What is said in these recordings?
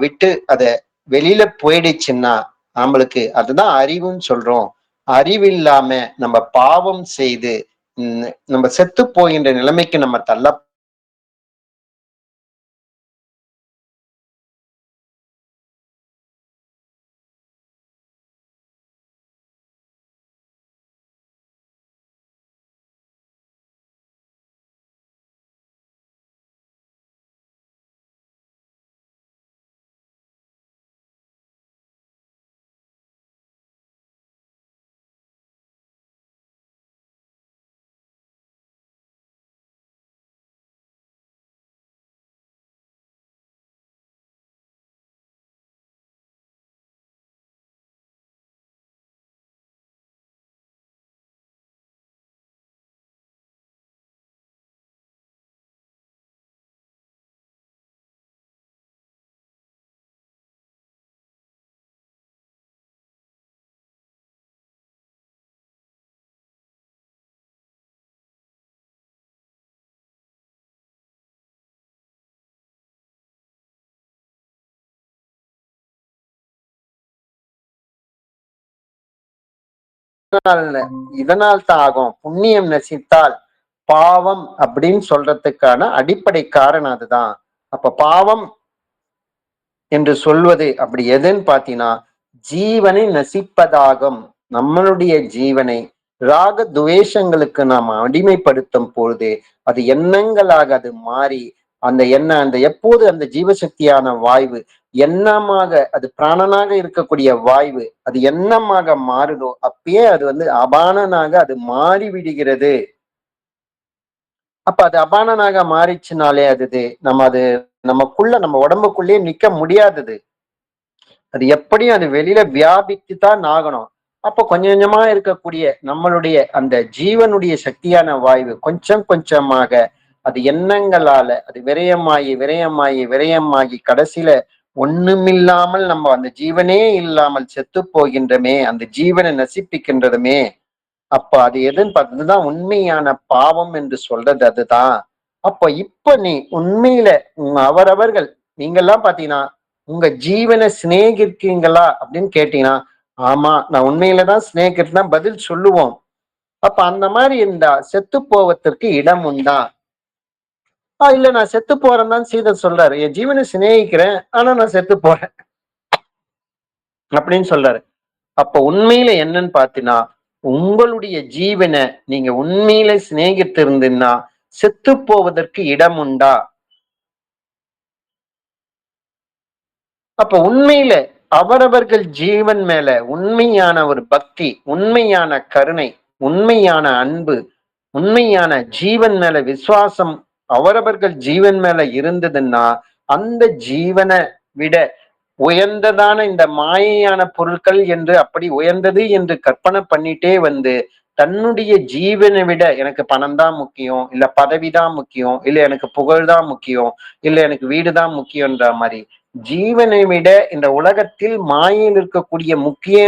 விட்டு அத வெளியில போயிடுச்சுன்னா நம்மளுக்கு அதுதான் அறிவுன்னு சொல்றோம். அறிவில்லாம நம்ம பாவம் செய்து நம்ம செத்து போகின்ற நிலைமைக்கு நம்ம தள்ள இதனால் தான் ஆகும். புண்ணியம் நசித்தால் பாவம் அப்படின்னு சொல்றதுக்கான அடிப்படை காரணம் அதுதான். அப்ப பாவம் என்று சொல்வது அப்படி எதுன்னு பாத்தீங்கன்னா, ஜீவனை நசிப்பதாகும். நம்மளுடைய ஜீவனை ராக துவேஷங்களுக்கு நாம் அடிமைப்படுத்தும் பொழுது அது எண்ணங்களாக அது மாறி அந்த எண்ணம் அந்த எப்போது அந்த ஜீவசக்தியான வாய்வு எண்ணமாக அது பிராணனாக இருக்கக்கூடிய வாய்வு அது எண்ணமாக மாறுதோ அப்பயே அது அபானனாக அது மாறி விடுகிறது. அப்ப அது அபானனாக மாறிச்சுனாலே அது நமக்குள்ள நம்ம உடம்புக்குள்ளேயே நிக்க முடியாதது. அது எப்படியும் அது வெளியில வியாபித்து தான் ஆகணும். அப்போ கொஞ்சம் கொஞ்சமா இருக்கக்கூடிய நம்மளுடைய அந்த ஜீவனுடைய சக்தியான வாய்வு கொஞ்சம் கொஞ்சமாக அது எண்ணங்களால அது விரயமாகி விரயமாகி விரயமாகி கடைசியில ஒண்ணுமில்லாமல் நம்ம அந்த ஜீவனே இல்லாமல் செத்து போகின்றமே, அந்த ஜீவனை நசிப்பிக்கின்றதுமே. அப்ப அது எதுன்னு பார்த்ததுதான் உண்மையான பாவம் என்று சொல்றது அதுதான். அப்ப இப்ப நீ உண்மையில அவரவர்கள் நீங்கெல்லாம் பாத்தீங்கன்னா உங்க ஜீவனை சிநேகிருக்கீங்களா அப்படின்னு கேட்டீங்கன்னா, ஆமா நான் உண்மையிலதான் சிநேகிருதான் பதில் சொல்லுவோம். அப்ப அந்த மாதிரி இருந்தா செத்து போவதற்கு இடம் உண்டா? இல்ல நான் செத்து போறேன்னு தான் சீதர் சொல்றாரு. என் ஜீவனை சிநேகிக்கிறேன் ஆனா நான் செத்து போறேன் அப்படின்னு சொல்றாரு. அப்ப உண்மையில என்னன்னு பாத்தீங்கன்னா, உங்களுடைய ஜீவனை நீங்க உண்மையில சிநேகித்து இருந்தீங்கன்னா செத்து போவதற்கு இடம் உண்டா? அப்ப உண்மையில அவரவர்கள் ஜீவன் மேல உண்மையான ஒரு பக்தி, உண்மையான கருணை, உண்மையான அன்பு, உண்மையான ஜீவன் மேல விசுவாசம் அவரவர்கள் ஜீவன் மேல இருந்ததுன்னா அந்த ஜீவனை விட உயர்ந்ததான இந்த மாயையான பொருட்கள் என்று அப்படி உயர்ந்தது என்று கற்பனை பண்ணிட்டே தன்னுடைய ஜீவனை விட எனக்கு பணம் தான் முக்கியம், இல்ல பதவி தான் முக்கியம், இல்ல எனக்கு புகழ் தான் முக்கியம், இல்ல எனக்கு வீடு தான் முக்கியம்ன்ற மாதிரி ஜீவனை விட இந்த உலகத்தில் மாயையில் இருக்கக்கூடிய முக்கிய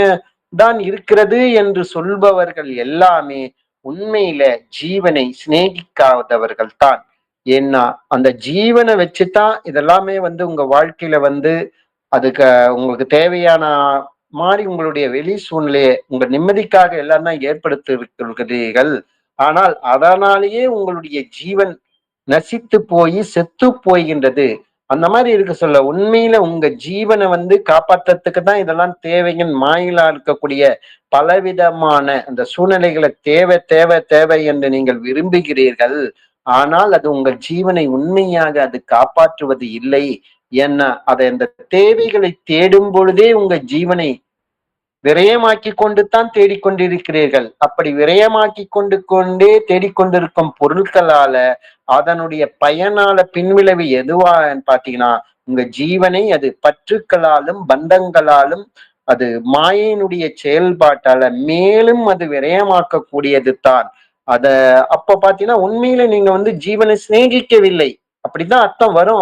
தான் இருக்கிறது என்று சொல்பவர்கள் எல்லாமே உண்மையில ஜீவனை சிநேகிக்காதவர்கள் தான். ஏன்னா அந்த ஜீவனை வச்சுதான் இதெல்லாமே உங்க வாழ்க்கையில அதுக்கு உங்களுக்கு தேவையான மாதிரி உங்களுடைய வெளி சூழ்நிலையை உங்க நிம்மதிக்காக எல்லாம் தான் ஏற்படுத்தி இருக்கிறீர்கள். ஆனால் அதனாலேயே உங்களுடைய ஜீவன் நசித்து போய் செத்து போகின்றது. அந்த மாதிரி இருக்க சொல்ல உண்மையில உங்க ஜீவனை காப்பாத்துறதுக்கு தான் இதெல்லாம் தேவையின் மாயிலா இருக்கக்கூடிய பலவிதமான அந்த சூழ்நிலைகளை தேவை தேவை தேவை என்று நீங்கள் விரும்புகிறீர்கள். ஆனால் அது உங்கள் ஜீவனை உண்மையாக அது காப்பாற்றுவது இல்லை. ஏன்னா அதை அந்த தேவைகளை தேடும் பொழுதே உங்க ஜீவனை விரயமாக்கி கொண்டு தான் தேடிக்கொண்டிருக்கிறீர்கள். அப்படி விரயமாக்கி கொண்டே தேடிக்கொண்டிருக்கும் பொருட்களால அதனுடைய பயனால பின்விளைவு எதுவா பாத்தீங்கன்னா உங்க ஜீவனை அது பற்றுக்களாலும் பந்தங்களாலும் அது மாயினுடைய செயல்பாட்டால மேலும் அது விரயமாக்க கூடியது தான். அத அப்ப பாத்தீங்கன்னா உண்மையில நீங்க ஜீவனை சிநேகிக்கவில்லை அப்படிதான் அர்த்தம் வரும்.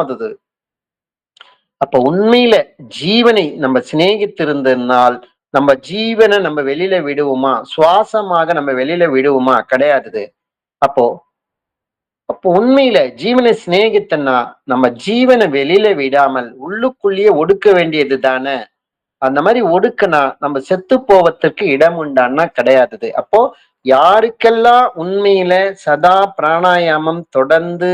அப்ப உண்மையில ஜீவனை நம்ம சிநேகித்திருந்தனால் நம்ம ஜீவனை நம்ம வெளியில விடுவோமா? சுவாசமாக நம்ம வெளியில விடுவோமா? கிடையாது. அப்போ அப்போ உண்மையில ஜீவனை சிநேகித்தன்னா நம்ம ஜீவனை வெளியில விடாமல் உள்ளுக்குள்ளேயே ஒடுக்க வேண்டியது தானே. அந்த மாதிரி ஒடுக்குனா நம்ம செத்து போவதற்கு இடம் உண்டான்னா கிடையாது. அப்போ யாருக்கெல்லாம் உண்மையில சதா பிராணாயாமம் தொடர்ந்து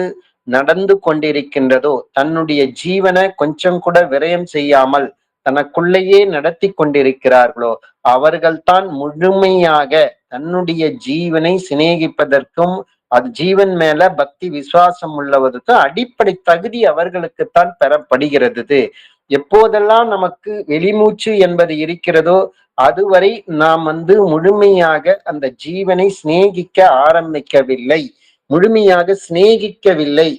நடந்து கொண்டிருக்கின்றதோ, தன்னுடைய ஜீவனை கொஞ்சம் கூட விரயம் செய்யாமல் தனக்குள்ளேயே நடத்தி கொண்டிருக்கிறார்களோ, அவர்கள்தான் முழுமையாக தன்னுடைய ஜீவனை சிநேகிப்பதற்கும் அது ஜீவன் மேல பக்தி விசுவாசம் உள்ளவதற்கும் அடிப்படை தகுதி அவர்களுக்குத்தான் பெறப்படுகிறது. எப்போதெல்லாம் நமக்கு வெளிமூச்சு என்பது இருக்கிறதோ அதுவரை நாம் முழுமையாக அந்த ஜீவனை சிநேகிக்க ஆரம்பிக்கவில்லை, முழுமையாக சிநேகிக்கவில்லை.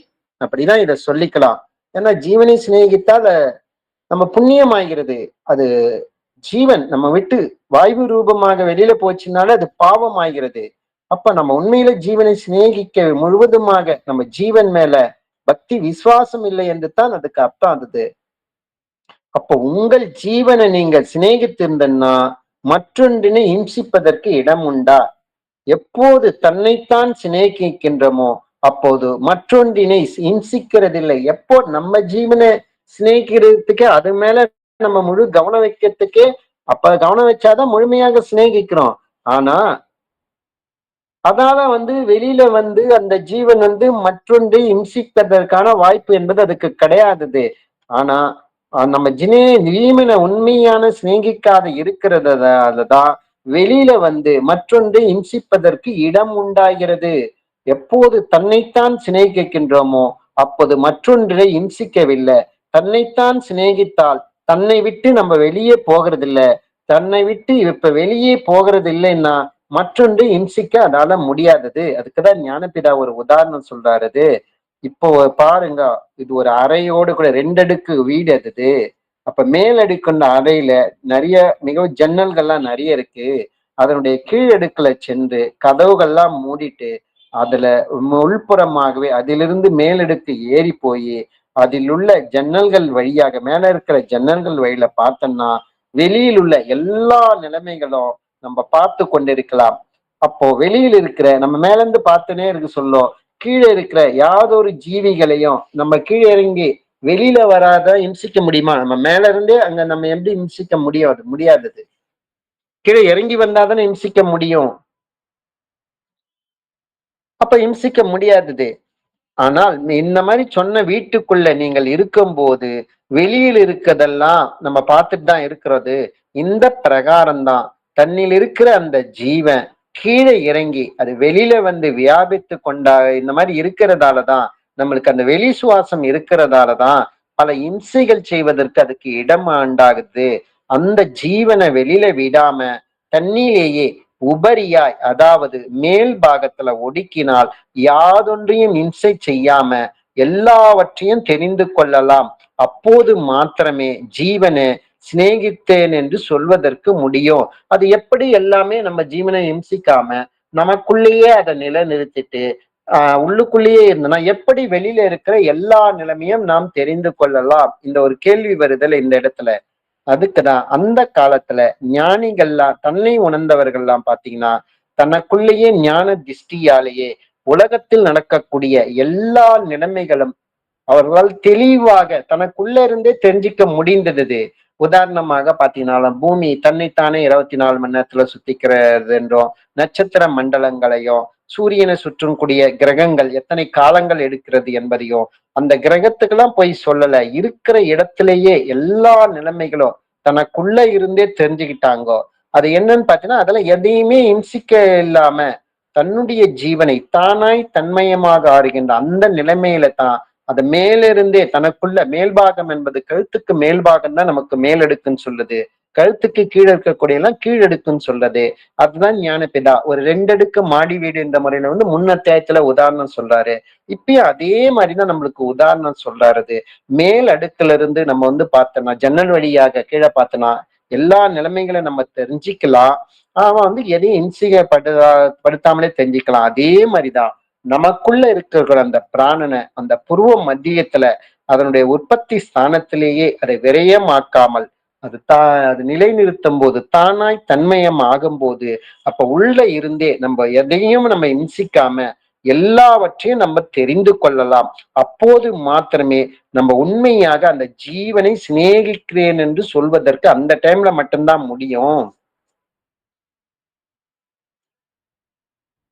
அப்படிதான் இதை சொல்லிக்கலாம். ஏன்னா ஜீவனை சிநேகித்தால் நம்ம புண்ணியமாகிறது. அது ஜீவன் நம்ம விட்டு வாயு ரூபமாக வெளியில போச்சுனால அது பாவம் ஆகிறது. அப்ப நம்ம உண்மையில ஜீவனை சிநேகிக்க முழுவதுமாக நம்ம ஜீவன் மேல பக்தி விசுவாசம் இல்லை என்று தான் அதுக்கு அர்த்தம் ஆகுது. அப்போ உங்கள் ஜீவனை நீங்கள் சிநேகித்திருந்தன்னா மற்றொன்றினை இம்சிப்பதற்கு இடம் உண்டா? எப்போது தன்னைத்தான் சிநேகிக்கின்றோமோ அப்போது மற்றொன்றினை இம்சிக்கிறதில்லை. எப்போ நம்ம ஜீவனை சிநேகிக்கிறதுக்கு அது மேல நம்ம முழு கவனம் வைக்கிறதுக்கே, அப்ப கவனம் வச்சாதான் முழுமையாக சிநேகிக்கிறோம். ஆனா அதால வெளியில அந்த ஜீவன் மற்றொன்றை இம்சிப்பதற்கான வாய்ப்பு என்பது அதுக்கு கிடையாது. ஆனா நம்ம ஜீவனை உண்மையான சிநேகிக்காத இருக்கிறதாலதான் வெளியில மற்றொன்றை இம்சிப்பதற்கு இடம் உண்டாகிறது. எப்போது தன்னைத்தான் சிநேகிக்கின்றோமோ அப்போது மற்றொன்றை இம்சிக்கவில்லை. தன்னைத்தான் சிநேகித்தால் தன்னை விட்டு நம்ம வெளியே போகிறதில்ல. தன்னை விட்டு இப்ப வெளியே போகிறது இல்லைன்னா மற்றொன்று இம்சிக்க அதால முடியாதது. அதுக்குதான் ஞானபிதா ஒரு உதாரணம் சொல்றாரு. இப்போ பாருங்க, இது ஒரு அறையோடு கூட 2 அடுக்கு வீடு அது. அப்ப மேலடுக்குண்ட அறையில நிறைய மிகவும் ஜன்னல்கள்லாம் நிறைய இருக்கு. அதனுடைய கீழடுக்குல சென்று கதவுகள்லாம் மூடிட்டு அதுல உள்புறமாகவே அதிலிருந்து மேலடுக்கு ஏறி போய் அதில் உள்ள ஜன்னல்கள் வழியாக மேல இருக்கிற ஜன்னல்கள் வழியில பார்த்தோம்னா வெளியில் உள்ள எல்லா நிலைமைகளும் நம்ம பார்த்து கொண்டிருக்கலாம். அப்போ வெளியில் இருக்கிற நம்ம மேல இருந்து பார்த்துனே இருக்கு சொல்லும், கீழே இருக்கிற யாதொரு ஜீவிகளையும் நம்ம கீழே இறங்கி வெளியில வராத இம்சிக்க முடியுமா? நம்ம மேல இருந்தே அங்க நம்ம எப்படி இம்சிக்க முடியும்? அது முடியாதது. கீழே இறங்கி வந்தாதானே இம்சிக்க முடியும். அப்ப இம்சிக்க முடியாதது. ஆனால் இந்த மாதிரி சொன்ன வீட்டுக்குள்ள நீங்கள் இருக்கும்போது வெளியில் இருக்கிறதெல்லாம் நம்ம பார்த்துட்டு தான் இருக்கிறது. இந்த பிரகாரம் தான் தன்னில் இருக்கிற அந்த ஜீவன் கீழே இறங்கி அது வெளியில வியாபித்து கொண்டா இந்த மாதிரி இருக்கிறதாலதான் நம்மளுக்கு அந்த வெளி சுவாசம் இருக்கிறதாலதான் பல இம்சைகள் செய்வதற்கு அதுக்கு இடம் உண்டாகுது. அந்த ஜீவனை வெளியில விடாம தன்னிலேயே உபரியாய் அதாவது மேல் பாகத்துல ஒடுக்கினால் யாதொன்றையும் இம்சை செய்யாம எல்லாவற்றையும் தெரிந்து கொள்ளலாம். அப்போது மாத்திரமே ஜீவனை சிநேகித்தேன் என்று சொல்வதற்கு முடியும். அது எப்படி எல்லாமே நம்ம ஜீவனை இம்சிக்காம நமக்குள்ளேயே அதை நிலைநிறுத்திட்டு உள்ளுக்குள்ளேயே இருந்தனா எப்படி வெளியில இருக்கிற எல்லா நிலைமையும் நாம் தெரிந்து கொள்ளலாம்? இந்த ஒரு கேள்வி வருதல் இந்த இடத்துல. அதுக்குதான் அந்த காலத்துல ஞானிகள்லாம் தன்னை உணர்ந்தவர்கள்லாம் பாத்தீங்கன்னா தனக்குள்ளேயே ஞான திஷ்டியாலேயே உலகத்தில் நடக்கக்கூடிய எல்லா நிலைமைகளும் அவர்களால் தெளிவாக தனக்குள்ள இருந்தே தெரிஞ்சிக்க முடிந்தது. உதாரணமாக பாத்தீங்கன்னா பூமி தன்னைத்தானே 24 மணி நேரத்துல சுத்திக்கிறது என்றும், நட்சத்திர மண்டலங்களையும் சூரியனை சுற்றும் கூடிய கிரகங்கள் எத்தனை காலங்கள் எடுக்கிறது என்பதையும் அந்த கிரகத்துக்கெல்லாம் போய் சொல்லல, இருக்கிற இடத்திலேயே எல்லா நிலைமைகளும் தனக்குள்ள இருந்தே தெரிஞ்சுக்கிட்டாங்கோ. அது என்னன்னு பாத்தீங்கன்னா அதெல்லாம் எதையுமே இம்சிக்க இல்லாம தன்னுடைய ஜீவனை தானாய் தன்மயமாக ஆறுகின்ற அந்த நிலைமையில தான் அது மேலிருந்தே தனக்குள்ள மேல்பாகம் என்பது கழுத்துக்கு மேல்பாகம் தான் நமக்கு மேலெடுக்குன்னு சொல்லுது. கழுத்துக்கு கீழே இருக்கக்கூடிய எல்லாம் கீழடுக்குன்னு சொல்றது. அதுதான் ஞானபிதா ஒரு 2 அடுக்கு மாடி வீடு என்ற முறையில முன் அத்தியாயத்துல உதாரணம் சொல்றாரு. இப்பயும் அதே மாதிரிதான் நம்மளுக்கு உதாரணம் சொல்றாரு. மேல் அடுக்குல இருந்து நம்ம பார்த்தோம்னா ஜன்னல் வழியாக கீழே பார்த்தோம்னா எல்லா நிலைமைகளை நம்ம தெரிஞ்சுக்கலாம். அவன் எதையும் படுத்தாமலே தெரிஞ்சுக்கலாம். அதே மாதிரிதான் நமக்குள்ள இருக்கிற அந்த பிராணனை அந்த புருவ மத்தியத்துல அதனுடைய உற்பத்தி ஸ்தானத்திலேயே அதை விரயமாக்காமல் அது நிலைநிறுத்தும் போது தானாய் தன்மயம் ஆகும் போது அப்ப உள்ள இருந்தே நம்ம எதையும் நம்ம இம்சிக்காம எல்லாவற்றையும் நம்ம தெரிந்து கொள்ளலாம். அப்போது மாத்திரமே நம்ம உண்மையாக அந்த ஜீவனை சிநேகிக்கிறேன் என்று சொல்வதற்கு அந்த டைம்ல மட்டும்தான் முடியும்.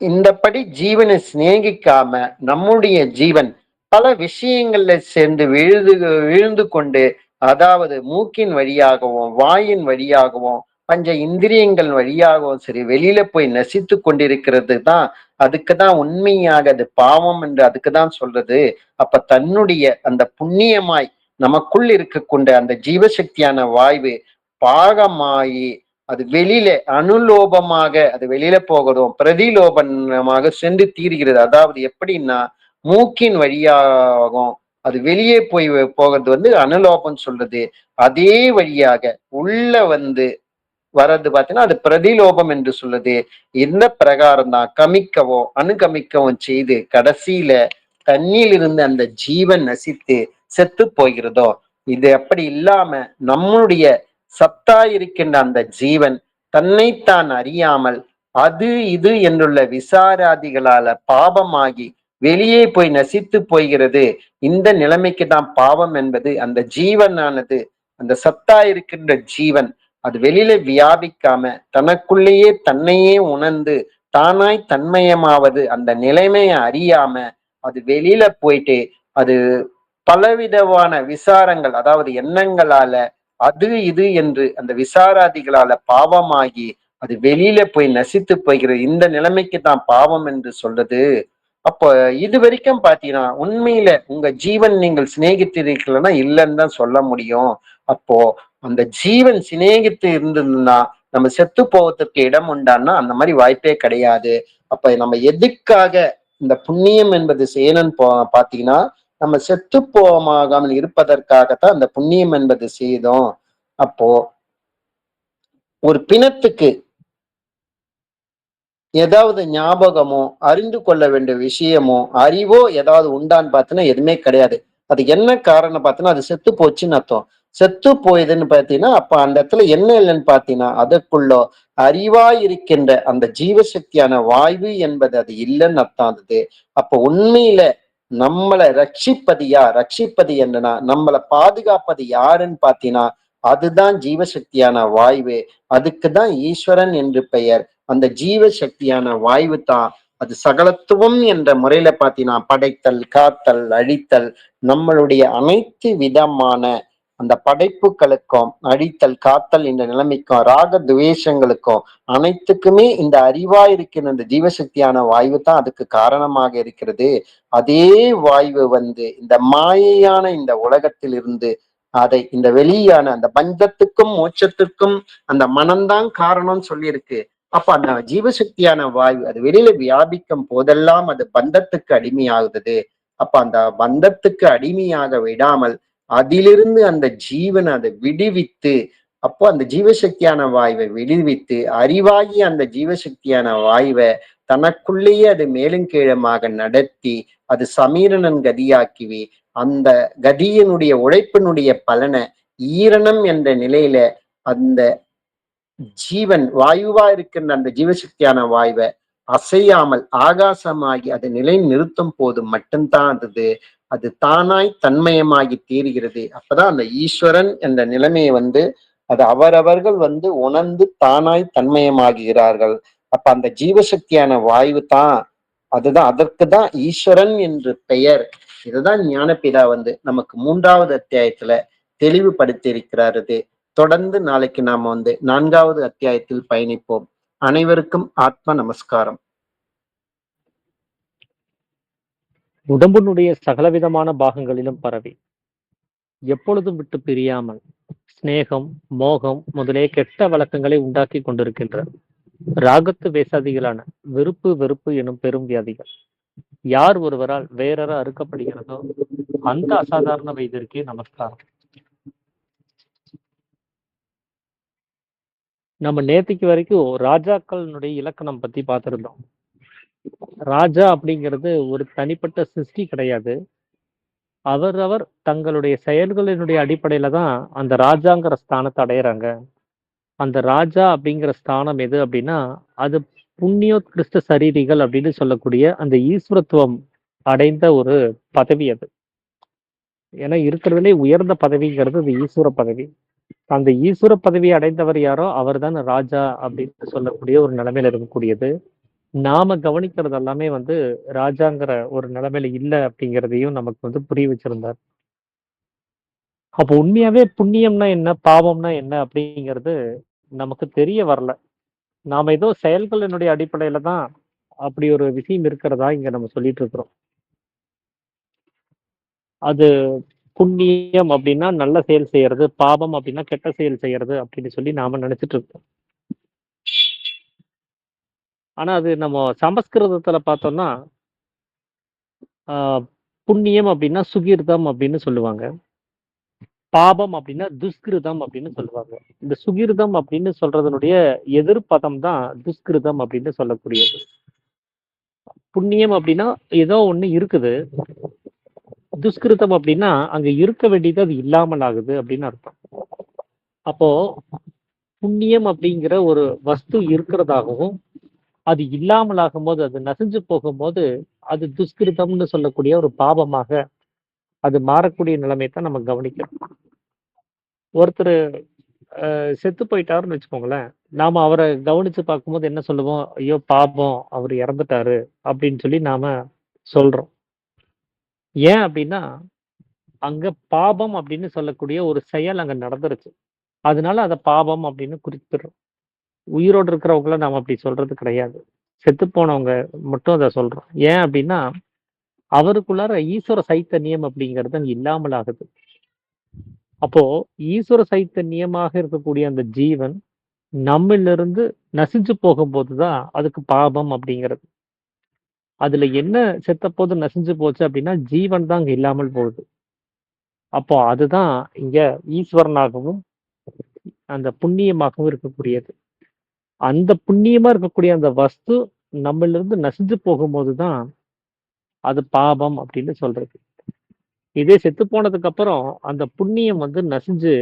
இந்தப்படி ஜீவனை சிநேகிக்காம நம்முடைய ஜீவன் பல விஷயங்கள்ல சேர்ந்து விழுந்து கொண்டு, அதாவது மூக்கின் வழியாகவும் வாயின் வழியாகவும் பஞ்ச இந்திரியங்கள் வழியாகவும் சரி வெளியில போய் நசித்து கொண்டிருக்கிறது தான். அதுக்குதான் உண்மையாக அது பாவம் என்று அதுக்குதான் சொல்றது. அப்ப தன்னுடைய அந்த புண்ணியமாய் நமக்குள் இருக்கக்கொண்ட அந்த ஜீவசக்தியான வாய்வு பாகமாயி அது வெளியில அனுலோபமாக அது வெளியில போகிறதும் பிரதிலோபனமாக சென்று தீர்கிறது. அதாவது எப்படின்னா மூக்கின் வழியாகும் அது வெளியே போய் போகிறது அனுலோபம் சொல்றது. அதே வழியாக உள்ள வர்றது பார்த்தீங்கன்னா அது பிரதிலோபம் என்று சொல்லுது. இந்த பிரகாரம் தான் கமிக்கவோ அணுகமிக்கவும் செய்து கடைசியில தண்ணியில் இருந்து அந்த ஜீவன் நசித்து செத்து போகிறதோ. இது அப்படி இல்லாம நம்முடைய சத்தா இருக்கின்ற அந்த ஜீவன் தன்னைத்தான் அறியாமல் அது இது என்றுள்ள விசாராதிகளால பாபமாகி வெளியே போய் நசித்து போகிறது. இந்த நிலைமைக்கு தான் பாவம் என்பது. அந்த ஜீவனானது அந்த சத்தா இருக்கின்ற ஜீவன் அது வெளியில வியாபிக்காம தனக்குள்ளேயே தன்னையே உணர்ந்து தானாய் தன்மயமாவது அந்த நிலைமையை அறியாம அது வெளியில போயிட்டு அது பலவிதமான விசாரங்கள் அதாவது எண்ணங்களால அது இது என்று அந்த விசாராதிகளால பாவமாகி அது வெளியில போய் நசித்து போகிறது. இந்த நிலைமைக்கு தான் பாவம் என்று சொல்றது. அப்போ இது வரைக்கும் பாத்தீங்கன்னா உண்மையில உங்க ஜீவன் நீங்கள் சிநேகித்திருக்கலன்னா இல்லைன்னு தான் சொல்ல முடியும். அப்போ அந்த ஜீவன் சிநேகித்து இருந்ததுன்னா நம்ம செத்து போவதற்கு இடம் உண்டான்னா அந்த மாதிரி வாய்ப்பே கிடையாது. அப்ப நம்ம எதுக்காக இந்த புண்ணியம் என்பது செய்யணும்னு பாத்தீங்கன்னா நம்ம செத்து போகாமல் இருப்பதற்காகத்தான் அந்த புண்ணியம் என்பது செய்தோம். அப்போ ஒரு பிணத்துக்கு ஏதாவது ஞாபகமோ அறிந்து கொள்ள வேண்டிய விஷயமோ அறிவோ ஏதாவது உண்டான்னு பார்த்தீங்கன்னா எதுவுமே கிடையாது. அது என்ன காரணம் பார்த்தீங்கன்னா அது செத்து போச்சுன்னு அர்த்தம். செத்து போயுதுன்னு பார்த்தீங்கன்னா அப்ப அந்த இடத்துல என்ன இல்லைன்னு பார்த்தீங்கன்னா அதற்குள்ள அறிவாய் இருக்கின்ற அந்த ஜீவசக்தியான வாய்வு என்பது அது இல்லைன்னு அர்த்தம் அது. அப்ப உண்மையில நம்மளை ரட்சிப்பது என்னன்னா நம்மளை பாதுகாப்பது யாருன்னு பார்த்தீங்கன்னா அதுதான் ஜீவசக்தியான வாய்வு. அதுக்குதான் ஈஸ்வரன் என்று பெயர். அந்த ஜீவ சக்தியான வாய்வு தான் அது சகலத்துவம் என்ற முறையில பாத்தீங்கன்னா படைத்தல் காத்தல் அழித்தல் நம்மளுடைய அனைத்து விதமான அந்த படைப்புகளுக்கும் அழித்தல் காத்தல் என்ற நிலைமைக்கும் ராக துவேஷங்களுக்கும் அனைத்துக்குமே இந்த அறிவா இருக்கிற இந்த ஜீவசக்தியான வாய்வு தான் அதுக்கு காரணமாக இருக்கிறது. அதே வாய்வு இந்த மாயையான இந்த உலகத்தில் இருந்து அதை இந்த வெளியான அந்த பஞ்சத்துக்கும் மோட்சத்திற்கும் அந்த மனம்தான் காரணம்னு சொல்லியிருக்கு. அப்ப அந்த ஜீவசக்தியான வாயு அது வெளியில வியாபிக்கும் போதெல்லாம் அது பந்தத்துக்கு அடிமையாகுது. அப்ப அந்த பந்தத்துக்கு அடிமையாக விடாமல் அதிலிருந்து அந்த ஜீவனை அதை விடுவித்து அப்போ அந்த ஜீவசக்தியான வாயுவை விடுவித்து அறிவாகி அந்த ஜீவசக்தியான வாயுவை தனக்குள்ளேயே அது மேலும் கீழமாக நடத்தி அது சமீரணன் கதியாக்கிவி அந்த கதியினுடைய உழைப்பினுடைய பலனை ஈரணம் என்ற நிலையில அந்த ஜீவன் வாயுவா இருக்கின்ற அந்த ஜீவசக்தியான வாயுவை அசையாமல் ஆகாசமாகி அதை நிலை நிறுத்தும் போது மட்டும்தான் அது தானாய் தன்மயமாகி தீருகிறது. அப்பதான் அந்த ஈஸ்வரன் என்ற நிலைமையை அது அவரவர்கள் உணர்ந்து தானாய் தன்மயமாகிறார்கள். அப்ப அந்த ஜீவசக்தியான வாயு தான் அதுதான் அதற்கு தான் ஈஸ்வரன் என்று பெயர். இதுதான் ஞானபிதா நமக்கு 3வது அத்தியாயத்துல தெளிவுபடுத்தி இருக்கிறாரு. தொடர்ந்து நாளைக்கு நாம 4வது அத்தியாயத்தில் பயணிப்போம். அனைவருக்கும் ஆத்ம நமஸ்காரம். உடம்பினுடைய சகலவிதமான பாகங்களிலும் பரவி எப்பொழுதும் விட்டு பிரியாமல் சிநேகம் மோகம் முதலே கெட்ட வழக்கங்களை உண்டாக்கி கொண்டிருக்கின்ற ராகத்து வேசாதிகளான வெறுப்பு வெறுப்பு எனும் பெரும் வியாதிகள் யார் ஒருவரால் வேறற அறுக்கப்படுகிறதோ அந்த அசாதாரண வைத்தியருக்கே நமஸ்காரம். நம்ம நேத்திக்கு வரைக்கும் ராஜாக்களினுடைய இலக்கணம் பத்தி பார்த்திருந்தோம். ராஜா அப்படிங்கிறது ஒரு தனிப்பட்ட சிருஷ்டி கிடையாது. அவரவர் தங்களுடைய செயல்களினுடைய அடிப்படையில தான் அந்த ராஜாங்கிற ஸ்தானத்தை அடையிறாங்க. அந்த ராஜா அப்படிங்கிற ஸ்தானம் எது அப்படின்னா அது புண்ணியோத்கிருஷ்ட சரீரிகள் அப்படின்னு சொல்லக்கூடிய அந்த ஈஸ்வரத்துவம் அடைந்த ஒரு பதவி அது. ஏன்னா இருக்கிறதுலே உயர்ந்த பதவிங்கிறது அது ஈஸ்வர பதவி. அந்த ஈஸ்வர பதவி அடைந்தவர் யாரோ அவர்தான் ராஜா அப்படின்னு சொல்லக்கூடிய ஒரு நிலைமையில இருக்கக்கூடியது. நாம கவனிக்கிறது எல்லாமே வந்து ராஜாங்கிற ஒரு நிலைமையில இல்ல அப்படிங்கிறதையும் நமக்கு வந்து புரிய வச்சிருந்தார். அப்போ உண்மையாவே புண்ணியம்னா என்ன, பாவம்னா என்ன அப்படிங்கிறது நமக்கு தெரிய வரல. நாம ஏதோ செயல்களினுடைய அடிப்படையில தான் அப்படி ஒரு விஷயம் இருக்கிறதா இங்க நம்ம சொல்லிட்டு இருக்கிறோம். அது புண்ணியம் அப்படின்னா நல்ல செயல் செய்யறது, பாவம் அப்படின்னா கெட்ட செயல் செய்யறது அப்படின்னு சொல்லி நாம நினைச்சிட்டு இருக்கோம். ஆனா அது நம்ம சமஸ்கிருதத்துல பார்த்தோம்னா, ஆ, புண்ணியம் அப்படின்னா சுகிர்தம் அப்படின்னு சொல்லுவாங்க. பாபம் அப்படின்னா துஷ்கிருதம் அப்படின்னு சொல்லுவாங்க. இந்த சுகிர்தம் அப்படின்னு சொல்றதனுடைய எதிர்ப்பதம் தான் துஷ்கிருதம் அப்படின்னு சொல்லக்கூடியது. புண்ணியம் அப்படின்னா ஏதோ ஒண்ணு இருக்குது. துஷ்கிருதம் அப்படின்னா அங்க இருக்க வேண்டியது அது இல்லாமல் ஆகுது அப்படின்னு அர்த்தம். அப்போ புண்ணியம் அப்படிங்கிற ஒரு வஸ்து இருக்கிறதாகவும் அது இல்லாமல் ஆகும்போது அது நசிஞ்சு போகும்போது அது துஷ்கிருதம்னு சொல்லக்கூடிய ஒரு பாவமாக அது மாறக்கூடிய நிலைமை தான் நம்ம கவனிக்கிறோம். ஒருத்தர் செத்து போயிட்டாருன்னு வச்சுக்கோங்களேன். நாம அவரை கவனிச்சு பார்க்கும்போது என்ன சொல்லுவோம்? ஐயோ பாவம் அவர் இறந்துட்டாரு அப்படின்னு சொல்லி நாம சொல்றோம். ஏன் அப்படின்னா அங்க பாபம் அப்படின்னு சொல்லக்கூடிய ஒரு செயல் அங்க நடந்துருச்சு. அதனால அத பாவம் அப்படின்னு குறிப்பிடுறோம். உயிரோடு இருக்கிறவங்கள நாம அப்படி சொல்றது கிடையாது. செத்து போனவங்க மட்டும் அத சொல்றோம். ஏன் அப்படின்னா அவருக்குள்ளார ஈஸ்வர சைத்தன்யம் அப்படிங்கிறது அங்க இல்லாமல் ஆகுது. அப்போ ஈஸ்வர சைத்தன்யமாக இருக்கக்கூடிய அந்த ஜீவன் நம்மிலிருந்து நசிஞ்சு போகும்போது தான் அதுக்கு பாபம் அப்படிங்கிறது. அதுல என்ன செத்தபோது நசிஞ்சு போச்சு அப்படின்னா ஜீவன் தான் அங்க இல்லாமல் போகுது. அப்போ அதுதான் இங்க ஈஸ்வரனாகவும் அந்த புண்ணியமாகவும் இருக்கக்கூடியது. அந்த புண்ணியமா இருக்கக்கூடிய அந்த வஸ்து நம்மளிருந்து நசிஞ்சு போகும்போது தான் அது பாபம் அப்படின்னு சொல்றது. இதே செத்து போனதுக்கு அப்புறம் அந்த புண்ணியம் வந்து நசிஞ்சு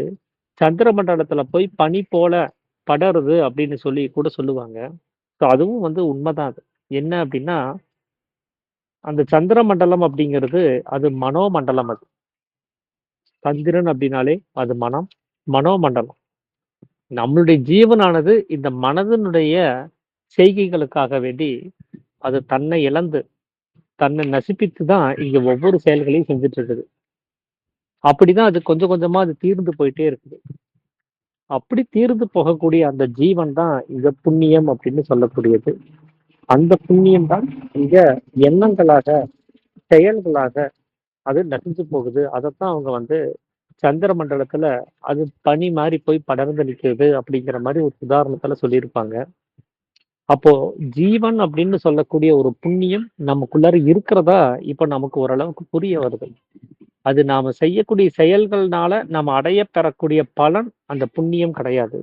சந்திர மண்டலத்துல போய் பனி போல படருது அப்படின்னு சொல்லி கூட சொல்லுவாங்க. ஸோ அதுவும் வந்து உண்மைதான் அது. என்ன அப்படின்னா அந்த சந்திர மண்டலம் அப்படிங்கிறது அது மனோமண்டலம் அது. சந்திரன் அப்படின்னாலே அது மனம், மனோமண்டலம். நம்மளுடைய ஜீவனானது இந்த மனதினுடைய செய்கைகளுக்காக வேண்டி அது தன்னை இழந்து தன்னை நசிப்பித்து தான் இங்க ஒவ்வொரு செயல்களையும் செஞ்சுட்டு இருக்குது. அப்படிதான் அது கொஞ்சம் கொஞ்சமா அது தீர்ந்து போயிட்டே இருக்குது. அப்படி தீர்ந்து போகக்கூடிய அந்த ஜீவன் தான் இங்க புண்ணியம் அப்படின்னு சொல்லக்கூடியது. அந்த புண்ணியம் தான் இங்க எண்ணங்களாக, செயல்களாக அது நசிஞ்சு போகுது. அதைத்தான் அவங்க வந்து சந்திர மண்டலத்துல அது பனி மாதிரி போய் படர்ந்து நிற்கிறது அப்படிங்கிற மாதிரி ஒரு உதாரணத்துல சொல்லியிருப்பாங்க. அப்போ ஜீவன் அப்படின்னு சொல்லக்கூடிய ஒரு புண்ணியம் நமக்குள்ளார இருக்கிறதா இப்ப நமக்கு ஓரளவுக்கு புரிய வருது. அது நாம செய்யக்கூடிய செயல்கள்னால நாம அடைய பெறக்கூடிய பலன் அந்த புண்ணியம் கிடையாது.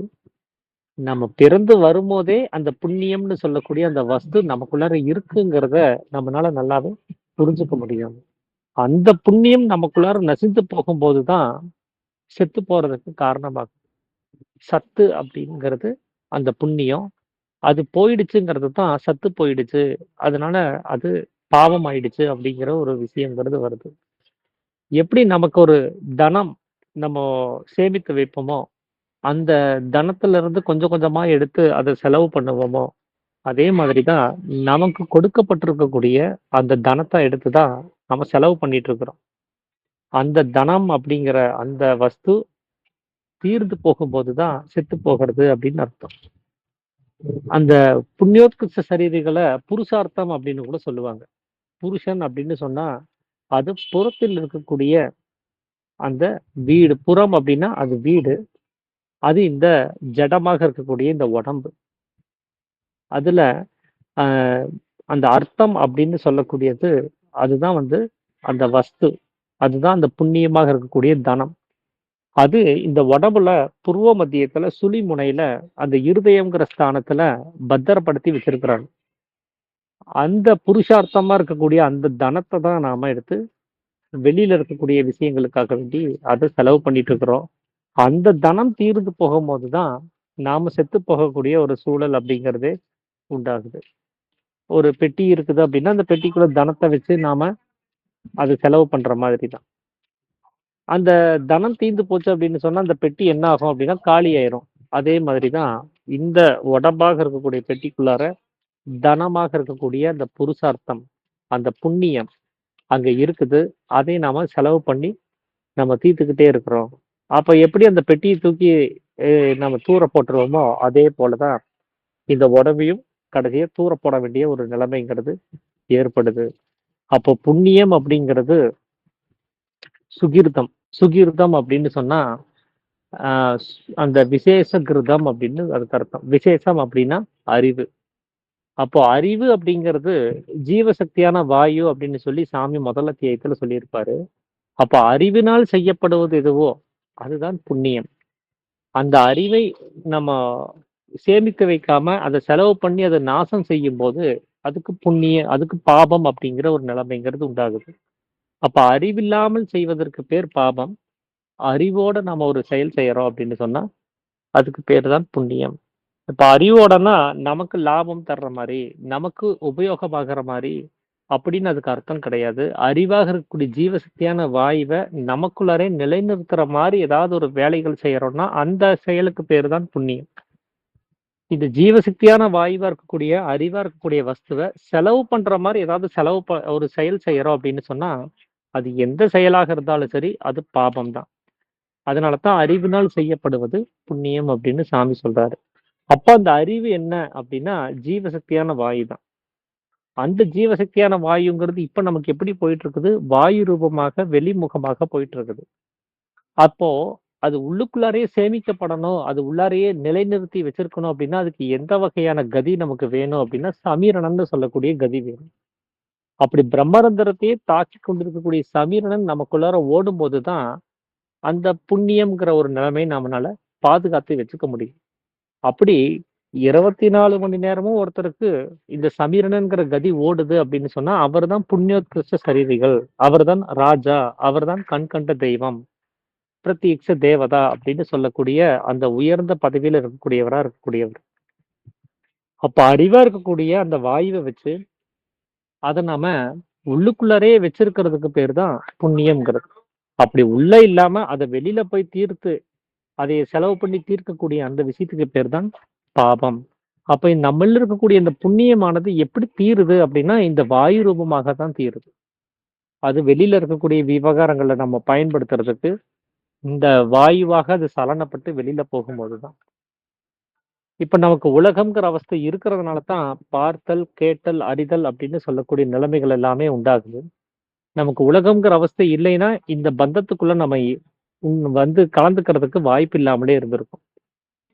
நம்ம பிறந்து வரும்போதே அந்த புண்ணியம்னு சொல்லக்கூடிய அந்த வஸ்து நமக்குள்ளார இருக்குங்கிறத நம்மளால நல்லாவே புரிஞ்சுக்க முடியும். அந்த புண்ணியம் நமக்குள்ளார நசிந்து போகும்போது தான் செத்து போறதுக்கு காரணமாகும். சத்து அப்படிங்கிறது அந்த புண்ணியம். அது போயிடுச்சுங்கிறது தான் சத்து போயிடுச்சு. அதனால அது பாவம் ஆயிடுச்சு அப்படிங்கிற ஒரு விஷயங்கிறது வருது. எப்படி நமக்கு ஒரு தனம் நம்ம சேமித்து வைப்போமோ, அந்த தனத்துல இருந்து கொஞ்சம் கொஞ்சமா எடுத்து அத செலவு பண்ணுவோமோ, அதே மாதிரி தான் நமக்கு கொடுக்கப்பட்டிருக்கக்கூடிய அந்த தனத்த எடுத்து தான் நம்ம செலவு பண்ணிட்டு இருக்கிறோம். அந்த தனம் அப்படிங்கிற அந்த வஸ்து தீர்ந்து போகும்போது தான் செத்து போகிறது அப்படின்னு அர்த்தம். அந்த புண்ணியோத்கிருஷ்ட சரீரிகள புருஷார்த்தம் அப்படின்னு கூட சொல்லுவாங்க. புருஷன் அப்படின்னு சொன்னா, அது புறத்தில் இருக்கக்கூடிய அந்த வீடு. புறம் அப்படின்னா அது வீடு. அது இந்த ஜடமாக இருக்கக்கூடிய இந்த உடம்பு. அதுல அ அந்த அர்த்தம் அப்படின்னு சொல்லக்கூடியது, அதுதான் வந்து அந்த வஸ்து. அதுதான் அந்த புண்ணியமாக இருக்கக்கூடிய தனம். அது இந்த உடம்புல புருவ மத்தியத்துல சுழி முனையில அந்த இருதயம்ங்கிற ஸ்தானத்துல பத்திரப்படுத்தி வச்சிருக்கிறாங்க. அந்த புருஷார்த்தமா இருக்கக்கூடிய அந்த தனத்த தான் நாம எடுத்து வெளியில இருக்கக்கூடிய விஷயங்களுக்காக வேண்டி அத செலவு பண்ணிட்டு இருக்கிறோம். அந்த தனம் தீர்ந்து போகும்போது தான் நாம செத்து போகக்கூடிய ஒரு சூழல் அப்படிங்கிறது உண்டாகுது. ஒரு பெட்டி இருக்குது அப்படின்னா, அந்த பெட்டிக்குள்ள தனத்த வச்சு நாம அது செலவு பண்ற மாதிரி தான். அந்த தனம் தீர்ந்து போச்சு அப்படின்னு சொன்னா, அந்த பெட்டி என்ன ஆகும் அப்படின்னா, காலி ஆயிரும். அதே மாதிரி தான் இந்த உடம்பாக இருக்கக்கூடிய பெட்டிக்குள்ளார தனமாக இருக்கக்கூடிய அந்த புருஷார்த்தம், அந்த புண்ணியம் அங்க இருக்குது. அதை நாம செலவு பண்ணி நம்ம தீர்த்துக்கிட்டே இருக்கிறோம். அப்ப எப்படி அந்த பெட்டிய தூக்கி அ நம்ம தூர போட்டுருவோமோ, அதே போல தான் இந்த உடம்பையும் கடைசியா தூர போட வேண்டிய ஒரு நிலைமைங்கிறது ஏற்படுது. அப்போ புண்ணியம் அப்படிங்கிறது சுகிர்தம். சுகிர்தம் அப்படின்னு சொன்னா, அ அந்த விசேஷ கிருதம் அப்படின்னு அதுக்கு அர்த்தம். விசேஷம் அப்படின்னா அறிவு. அப்போ அறிவு அப்படிங்கிறது ஜீவசக்தியான வாயு அப்படின்னு சொல்லி சாமி முதல் அத்தியாயத்துல சொல்லியிருப்பாரு. அப்ப அறிவினால் செய்யப்படுவது எதுவோ அதுதான் புண்ணியம். அந்த அறிவை நம்ம சேமித்து வைக்காம, அத செலவு பண்ணி அத நாசம் செய்யும்போது, அதுக்கு பாபம் அப்படிங்கிற ஒரு நிலைமைங்கிறது உண்டாகுது. அப்ப அறிவில்லாமல் செய்வதற்கு பேர் பாபம். அறிவோட நம்ம ஒரு செயல் செய்யறோம் அப்படின்னு சொன்னா, அதுக்கு பேரு தான் புண்ணியம். இப்ப அறிவோடனா நமக்கு லாபம் தர்ற மாரி, நமக்கு உபயோகமாகற மாரி அப்படின்னு அதுக்கு அர்த்தம் கிடையாது. அறிவாக இருக்கக்கூடிய ஜீவசக்தியான வாயுவ நமக்குள்ளாரே நிலைநிறுத்துற மாரி ஏதாவது ஒரு வேலைகள் செய்யறோம்னா, அந்த செயலுக்கு பேரு தான் புண்ணியம். இந்த ஜீவசக்தியான வாயுவா இருக்கக்கூடிய, அறிவா இருக்கக்கூடிய வஸ்துவ செலவு பண்ற மாரி ஏதாவது ஒரு செயல் செய்யறோம் அப்படின்னு சொன்னா, அது எந்த செயலாக இருந்தாலும் சரி, அது பாபம் தான். அதனால தான் அறிவினால் செய்யப்படுவது புண்ணியம் அப்படின்னு சாமி சொல்றாரு. அப்ப அந்த அறிவு என்ன அப்படின்னா, ஜீவசக்தியான வாயு தான். அந்த ஜீவசக்தியான வாயுங்கிறது இப்ப நமக்கு எப்படி போயிட்டு இருக்குது? வாயு ரூபமாக, வெளிமுகமாக போயிட்டு இருக்குது. அப்போ அது உள்ளுக்குள்ளாரயே சேமிக்கப்படணும். அது உள்ளாரையே நிலைநிறுத்தி வச்சிருக்கணும் அப்படின்னா, அதுக்கு எந்த வகையான கதி நமக்கு வேணும் அப்படின்னா, சமீரணம்னு சொல்லக்கூடிய கதி வேணும். அப்படி பிரம்மரந்திரத்தையே தாக்கிக் கொண்டிருக்கக்கூடிய சமீரணன் நமக்குள்ளார ஓடும்போது தான், அந்த புண்ணியம்ங்கிற ஒரு நிலைமையை நம்மனால பாதுகாத்து வச்சுக்க முடியும். அப்படி 24 மணி நேரமும் ஒருத்தருக்கு இந்த சமீரணன்ங்கிற கதி ஓடுது அப்படின்னு சொன்னா, அவர்தான் புண்ணியோத்கிருஷ்ட சரீரிகள். அவர்தான் ராஜா. அவர்தான் கண்கண்ட தெய்வம். பிரத்யக்ஷ தேவதா அப்படின்னு சொல்லக்கூடிய அந்த உயர்ந்த பதவியில இருக்கக்கூடியவர். அப்ப அறிவா இருக்கக்கூடிய அந்த வாயுவ வச்சு, அத நாம உள்ளுக்குள்ளாரயே வச்சிருக்கிறதுக்கு பேரு தான் புண்ணியம்ங்கிறது. அப்படி உள்ள இல்லாம அத வெளியில போய் தீர்த்து, அதைய செலவு பண்ணி தீர்க்கக்கூடிய அந்த விஷயத்துக்கு பேர் தான் பாபம். அப்ப நம்மள்ல இருக்கக்கூடிய இந்த புண்ணியமானது எப்படி தீருது அப்படின்னா, இந்த வாயு ரூபமாக தான் தீருது. அது வெளியில இருக்கக்கூடிய விவகாரங்கள நம்ம பயன்படுத்துறதுக்கு, இந்த வாயுவாக அது சலனப்பட்டு வெளியில போகும்போது தான். இப்ப நமக்கு உலகம்ங்கிற அவஸ்தை இருக்கிறதுனால தான் பார்த்தல், கேட்டல், அறிதல் அப்படின்னு சொல்லக்கூடிய நிலைமைகள் எல்லாமே உண்டாகுது. நமக்கு உலகம்ங்கிற அவஸ்தை இல்லைன்னா, இந்த பந்தத்துக்குள்ள நம்ம வந்து கலந்துக்கிறதுக்கு வாய்ப்பு இல்லாமலே இருந்திருக்கும்.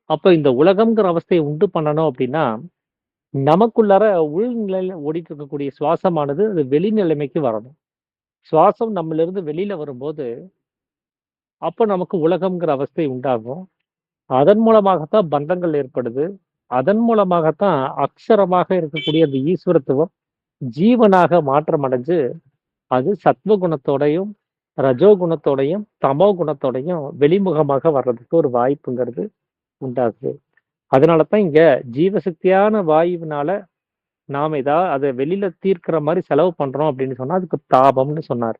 அப்ப இந்த உலகம்ங்கிற அவஸ்தைய உண்டு பண்ணணும் அப்படின்னா, நமக்குள்ளார உள்நிலையில ஓடிட்டு இருக்கக்கூடிய சுவாசமானது அது வெளி நிலைமைக்கு வரணும். சுவாசம் நம்மளிருந்து வெளியில வரும்போது, அப்ப நமக்கு உலகம்ங்கிற அவஸ்தை உண்டாகும். அதன் மூலமாகத்தான் பந்தங்கள் ஏற்படுது. அதன் மூலமாகத்தான் அக்ஷரமாக இருக்கக்கூடிய அந்த ஈஸ்வரத்துவம் ஜீவனாக மாற்றம் அடைஞ்சு, அது சத்வ குணத்தோடையும், ரஜோ குணத்தோடையும், தமோ குணத்தோடையும் வெளிமுகமாக வர்றதுக்கு ஒரு வாய்ப்புங்கிறது உண்டாகுது. அதனால தான் இங்க ஜீவசக்தியான வாயுவினால நாம அத வெளியில தீர்க்கிற மாரி செலவு பண்றோம் அப்படின்னு சொன்னா, அதுக்கு தாபம்னு சொன்னாரு.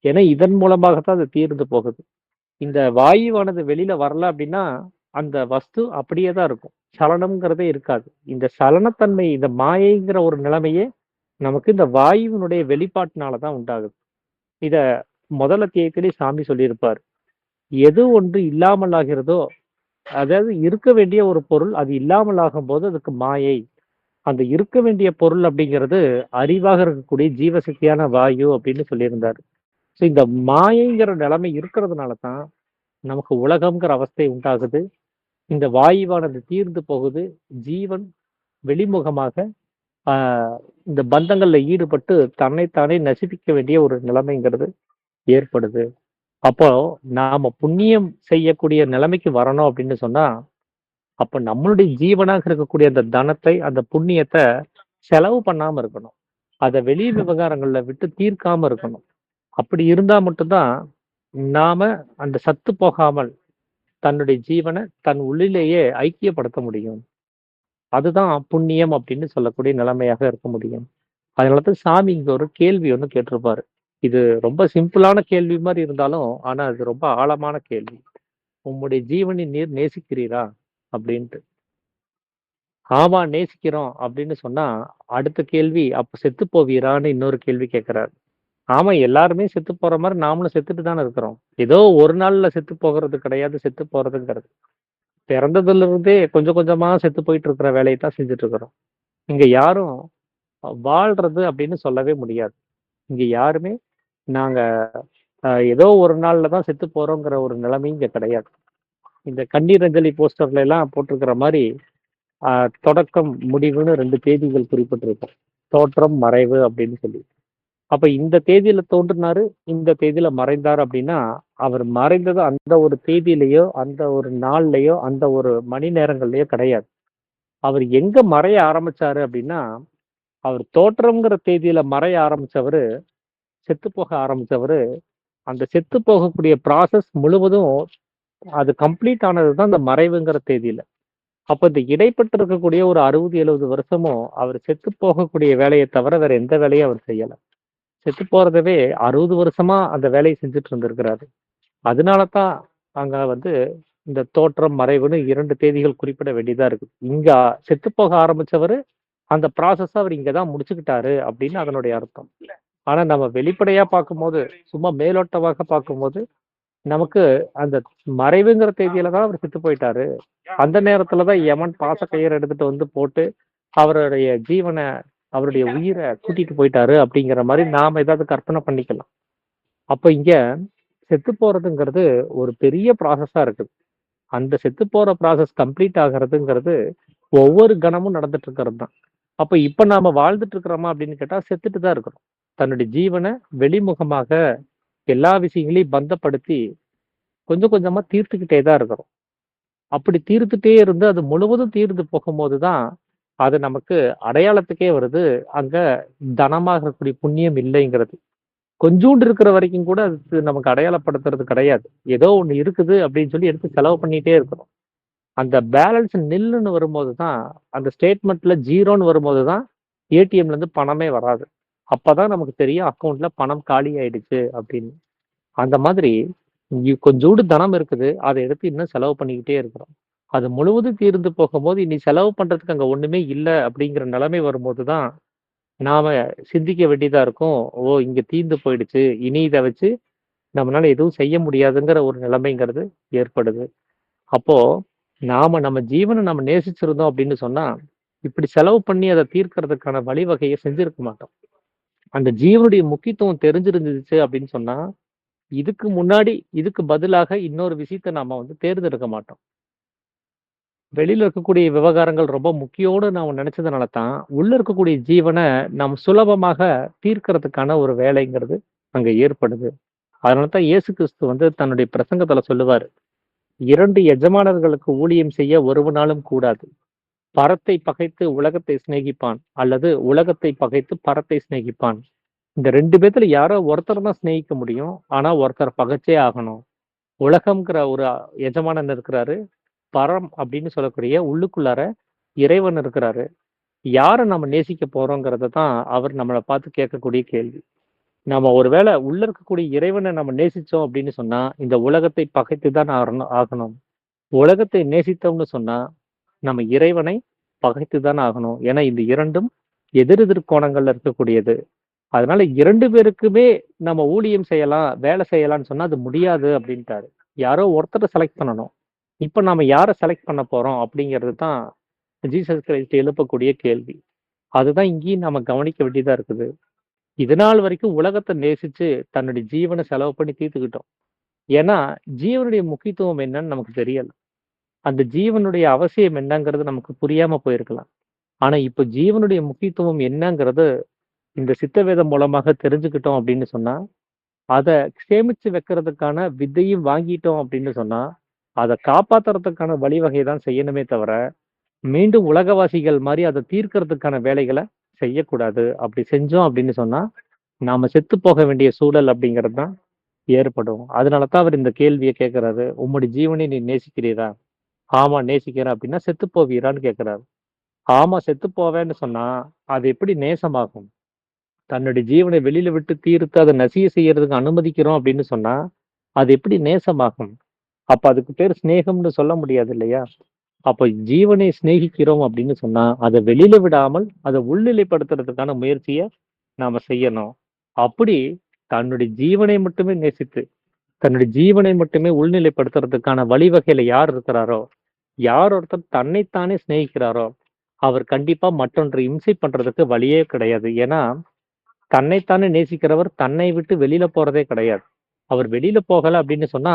ஏன்னா இதன் மூலமாகத்தான் அது தீர்ந்து போகுது. இந்த வாயுவானது வெளியில வரல அப்படின்னா, அந்த வஸ்து அப்படியே தான் இருக்கும். சலனம்ங்கிறதே இருக்காது. இந்த சலனத்தன்மை, இந்த மாயைங்கிற ஒரு நிலைமையே நமக்கு இந்த வாயுவினுடைய வெளிப்பாட்டினால தான் உண்டாகுது. இத முதல் அத்தியாயத்திலே சாமி சொல்லியிருப்பார். எது ஒன்று இல்லாமல் ஆகிறதோ, அதாவது இருக்க வேண்டிய ஒரு பொருள் அது இல்லாமல் ஆகும்போது அதுக்கு மாயை. அந்த இருக்க வேண்டிய பொருள் அப்படிங்கிறது அறிவாக இருக்கக்கூடிய ஜீவசக்தியான வாயு அப்படின்னு சொல்லியிருந்தாரு. ஸோ இந்த மாயைங்கிற நிலைமை இருக்கிறதுனால தான் நமக்கு உலகம்ங்கிற அவஸ்தை உண்டாகுது. இந்த வாயுவானது தீர்ந்து போகுது. ஜீவன் வெளிமுகமாக இந்த பந்தங்கள்ல ஈடுபட்டு தன்னைத்தானே நசிப்பிக்க வேண்டிய ஒரு நிலைமைங்கிறது ஏற்படுது. அப்போ நாம புண்ணியம் செய்யக்கூடிய நிலைமைக்கு வரணும் அப்படின்னு சொன்னா, அப்ப நம்மளுடைய ஜீவனாக இருக்கக்கூடிய அந்த தனத்தை, அந்த புண்ணியத்த செலவு பண்ணாம இருக்கணும். அத வெளி விவகாரங்கள்ல விட்டு தீர்க்காம இருக்கணும். அப்படி இருந்தா மட்டும் தான் நாம அந்த சத்து போகாமல் தன்னுடைய ஜீவன தன் உள்ளிலேயே ஐக்கியப்படுத்த முடியும். அதுதான் புண்ணியம் அப்படின்னு சொல்லக்கூடிய நிலைமையாக இருக்க முடியும். அதனாலதான் சாமி இங்க ஒரு கேள்வி ஒண்ணு கேட்டிருப்பாரு. இது ரொம்ப சிம்பிளான கேள்வி மாரி இருந்தாலும், ஆனா அது ரொம்ப ஆழமான கேள்வி. "உம்முடைய ஜீவனை நீர் நேசிக்கிறீரா?" அப்படின்ட்டு. "ஆமா நேசிக்கிறோம்" அப்படின்னு சொன்னா, அடுத்த கேள்வி, "அப்ப செத்து போவீரான்னு?" இன்னொரு கேள்வி கேட்கிறாரு. ஆமா, எல்லாருமே செத்து போற மாரி நாமளும் செத்துட்டு தானே இருக்கிறோம். ஏதோ ஒரு நாள்ல செத்து போகிறது கிடையாது, செத்து போறதுங்கிறது. பிறந்ததிலிருந்தே கொஞ்சம் கொஞ்சமா செத்து போயிட்டு இருக்கிற வேலைய தான் செஞ்சுட்டு இருக்கிறோம். இங்க யாரும் வாழ்றது அப்படின்னு சொல்லவே முடியாது. இங்க யாருமே நாங்க ஏதோ ஒரு நாள்ல தான் செத்து போறோங்கிற ஒரு நிலைமை இங்க கிடையாது. இந்த கண்ணீர் அஞ்சலி போஸ்டர்ல எல்லாம் போட்டிருக்கிற மாரி, அ தொடக்கம், முடிவுன்னு 2 தேதிகள் குறிப்பிட்டிருக்கும். தோற்றம், மறைவு அப்படின்னு சொல்லி. அப்ப இந்த தேதியில தோன்றினாரு, இந்த தேதியில மறைந்தார் அப்படின்னா, அவர் மறைந்தது அந்த ஒரு தேதியிலயோ, அந்த ஒரு நாள்லயோ, அந்த ஒரு மணி நேரங்கள்லயோ கிடையாது. அவர் எங்க மறைய ஆரம்பிச்சாரு அப்படின்னா, அவர் தோற்றம்ங்கிற தேதியில மறைய ஆரம்பிச்சவரு, செத்து போக ஆரம்பிச்சவரு, அந்த செத்து போகக்கூடிய ப்ராசஸ் முழுவதும் அது கம்ப்ளீட் ஆனது தான் அந்த மறைவுங்கிற தேதியில. அப்ப இந்த இடைப்பட்டு இருக்கக்கூடிய ஒரு 60, 70 வருஷமும் அவர் செத்து போகக்கூடிய வேலைய தவிர வேற எந்த வேலையும் அவர் செய்யல. செத்து போறதவே 60 வருஷமா அந்த வேலைய செஞ்சுட்டு இருந்திருக்கிறாரு. அதனால தான் அங்க வந்து இந்த தோற்றம், மறைவுன்னு 2 தேதிகள் குறிப்பிட வேண்டியதா இருக்கு. இங்க செத்து போக ஆரம்பிச்சவரு, அந்த ப்ராசஸ அவர் இங்க தான் முடிச்சுக்கிட்டாரு அப்படின்னு அதனுடைய அர்த்தம். ஆனா நம்ம வெளிப்படையா பார்க்கும்போது, சும்மா மேலோட்டமாக பார்க்கும்போது, நமக்கு அந்த மறைவுங்கிற தேதியில தான் அவர் செத்து போயிட்டாரு. அந்த நேரத்துல தான் யமன் பாசக்கயிறு எடுத்துட்டு வந்து போட்டு, அவருடைய ஜீவன, அவருடைய உயிர கூட்டிட்டு போயிட்டாரு அப்படிங்கிற மாரி நாம ஏதாவது கற்பனை பண்ணிக்கலாம். அப்ப இங்க செத்து போறதுங்கிறது ஒரு பெரிய ப்ராசஸா இருக்குது. அந்த செத்து போற ப்ராசஸ் கம்ப்ளீட் ஆகுறதுங்கிறது ஒவ்வொரு கணமும் நடந்துட்டு இருக்கிறது தான். அப்ப இப்ப நாம வாழ்ந்துட்டு இருக்கிறோமா அப்படின்னு கேட்டா செத்துட்டு தான் இருக்கிறோம். தன்னுடைய ஜீவன வெளிமுகமாக எல்லா விஷயங்களையும் பந்தப்படுத்தி கொஞ்சம் கொஞ்சமா தீர்த்துக்கிட்டே தான் இருக்கிறோம். அப்படி தீர்த்துட்டே இருந்து அது முழுவதும் தீர்ந்து போகும்போது தான், அது நமக்கு அடையாளத்துக்கே வருது. அங்க தனமாக இருக்கக்கூடிய புண்ணியம் இல்லைங்கிறது. கொஞ்சூண்டு இருக்கிற வரைக்கும் கூட அது நமக்கு அடையாளப்படுத்துறது கிடையாது. ஏதோ ஒண்ணு இருக்குது அப்படின்னு சொல்லி எடுத்து செலவு பண்ணிட்டே இருக்கிறோம். அந்த பேலன்ஸ் நில்லுன்னு வரும்போது தான், அந்த ஸ்டேட்மெண்ட்ல 0ன்னு வரும்போது தான், ஏடிஎம்ல இருந்து பணமே வராது. அப்பதான் நமக்கு தெரியும் அக்கவுண்ட்ல பணம் காலி ஆயிடுச்சு அப்படின்னு. அந்த மாதிரி கொஞ்சூண்டு தனம் இருக்குது. அத எடுத்து இன்னும் செலவு பண்ணிக்கிட்டே இருக்கிறோம். அது முழுவதும் தீர்ந்து போகும்போது, இனி செலவு பண்றதுக்கு அங்க ஒண்ணுமே இல்ல அப்படிங்கிற நிலைமை வரும்போது தான், நாம சிந்திக்க வேண்டியதா இருக்கும். ஓ! இங்க தீர்ந்து போயிடுச்சு. இனி இத வச்சு நம்மளால எதுவும் செய்ய முடியாதுங்கிற ஒரு நிலைமைங்கிறது ஏற்படுது. அப்போ நம்ம ஜீவன நம்ம நேசிச்சிருந்தோம் அப்படின்னு சொன்னா, இப்படி செலவு பண்ணி அத தீர்க்கிறதுக்கான வழிவகைய செஞ்சிருக்க மாட்டோம். அந்த ஜீவனுடைய முக்கியத்துவம் தெரிஞ்சிருந்துச்சு அப்படின்னு சொன்னா, இதுக்கு முன்னாடி இதுக்கு பதிலாக இன்னொரு விஷயத்த நாம வந்து தேர்ந்தெடுக்க மாட்டோம். வெளியில இருக்கக்கூடிய விவகாரங்கள் ரொம்ப முக்கியோன்னு நாம நினைச்சதுனால தான், உள்ள இருக்கக்கூடிய ஜீவன நாம் சுலபமாக தீர்க்கிறதுக்கான ஒரு வேலைங்கிறது அங்க ஏற்படுது. அதனால தான் இயேசு கிறிஸ்து வந்து தன்னுடைய பிரசங்கத்துல சொல்லுவாரு, "2 எஜமானர்களுக்கு ஊழியம் செய்ய ஒருவனாலும் கூடாது. பரத்தை பகைத்து உலகத்தை சிநேகிப்பான், அல்லது உலகத்தை பகைத்து பரத்தை சிநேகிப்பான்." இந்த 2 பேத்துல யாரோ ஒருத்தர் தான் சிநேகிக்க முடியும். ஆனா ஒருத்தர் பகைச்சே ஆகணும். உலகம்ங்கிற ஒரு எஜமானன் இருக்கிறாரு. பரம் அப்படின்னு சொல்லக்கூடிய உள்ளுக்குள்ளார இறைவன் இருக்கிறாரு. யார நம்ம நேசிக்க போறோங்கிறத தான் அவர் நம்மள பார்த்து கேட்கக்கூடிய கேள்வி. நாம ஒருவேளை உள்ள இருக்கக்கூடிய இறைவன நம்ம நேசிச்சோம் அப்படின்னு சொன்னா, இந்த உலகத்தை பகைத்து தான் ஆகணும். உலகத்தை நேசித்தோம்னு சொன்னா, நம்ம இறைவனை பகைத்து தான் ஆகணும். ஏன்னா இந்த 2ம் எதிரெதிர் கோணங்கள்ல இருக்கக்கூடியது. அதனால 2 பேருக்குமே நம்ம ஊழியம் செய்யலாம், வேலை செய்யலாம்ன்னு சொன்னா அது முடியாது அப்படின்ட்டாரு. யாரோ ஒருத்தர செலக்ட் பண்ணணும். இப்ப நாம யார செலக்ட் பண்ண போறோம் அப்படிங்கிறது தான் ஜீசஸ் கிரைஸ்ட் எழுப்பக்கூடிய கேள்வி. அதுதான் இங்கேயும் நாம கவனிக்க வேண்டியதா இருக்குது. இதுநாள் வரைக்கும் உலகத்த நேசிச்சு தன்னுடைய ஜீவன செலவு பண்ணி தீர்த்துக்கிட்டோம். ஏன்னா, ஜீவனுடைய முக்கியத்துவம் என்னன்னு நமக்கு தெரியல. அந்த ஜீவனுடைய அவசியம் என்னங்கிறது நமக்கு புரியாம போயிருக்கலாம். ஆனா, இப்ப ஜீவனுடைய முக்கியத்துவம் என்னங்கிறது இந்த சித்த வேதம் மூலமாக தெரிஞ்சுக்கிட்டோம் அப்படின்னு சொன்னா, அத சேமிச்சு வைக்கிறதுக்கான வித்தையும் வாங்கிட்டோம் அப்படின்னு சொன்னா, அத காப்பாத்துறதுக்கான வழிவகை தான் செய்யணுமே தவிர, மீண்டும் உலகவாசிகள் மாரி அத தீர்க்கறதுக்கான வேலைகள செய்யக்கூடாது. அப்படி செஞ்சோம் அப்படின்னு சொன்னா, நாம செத்து போக வேண்டிய சூழல் அப்படிங்கிறது தான் ஏற்படும். அதனால தான் அவர் இந்த கேள்விய கேட்கிறாரு. "உம்முடைய ஜீவனை நீ நேசிக்கிறீரா?" "ஆமா நேசிக்கிறேன்." அப்படின்னா, "செத்து போவீரான்னு?" கேட்கிறாரு. ஆமா செத்து போவேன்னு சொன்னா, அது எப்படி நேசமாகும்? தன்னுடைய ஜீவனை வெளியில விட்டு தீர்த்து அத நசிய செய்யறதுக்கு அனுமதிக்கிறோம் அப்படின்னு சொன்னா, அது எப்படி நேசமாகும்? அப்ப அதுக்கு பேரு சிநேகம்னு சொல்ல முடியாது இல்லையா? அப்ப ஜீவனை சிநேகிக்கிறோம் அப்படின்னு சொன்னா, அத வெளியில விடாமல், அத உள்நிலைப்படுத்துறதுக்கான முயற்சிய நாம செய்யணும். அப்படி தன்னுடைய ஜீவனை மட்டுமே நேசித்து, தன்னுடைய ஜீவனை மட்டுமே உள்நிலைப்படுத்துறதுக்கான வழிவகையில யார் இருக்கிறாரோ, யார் ஒருத்தர் தன்னைத்தானே சிநேகிக்கிறாரோ, அவர் கண்டிப்பா மற்றொன்றை இம்சை பண்றதுக்கு வழியே கிடையாது. ஏன்னா, தன்னைத்தானே நேசிக்கிறவர் தன்னை விட்டு வெளியில போறதே கிடையாது. அவர் வெளியில போகல அப்படின்னு சொன்னா,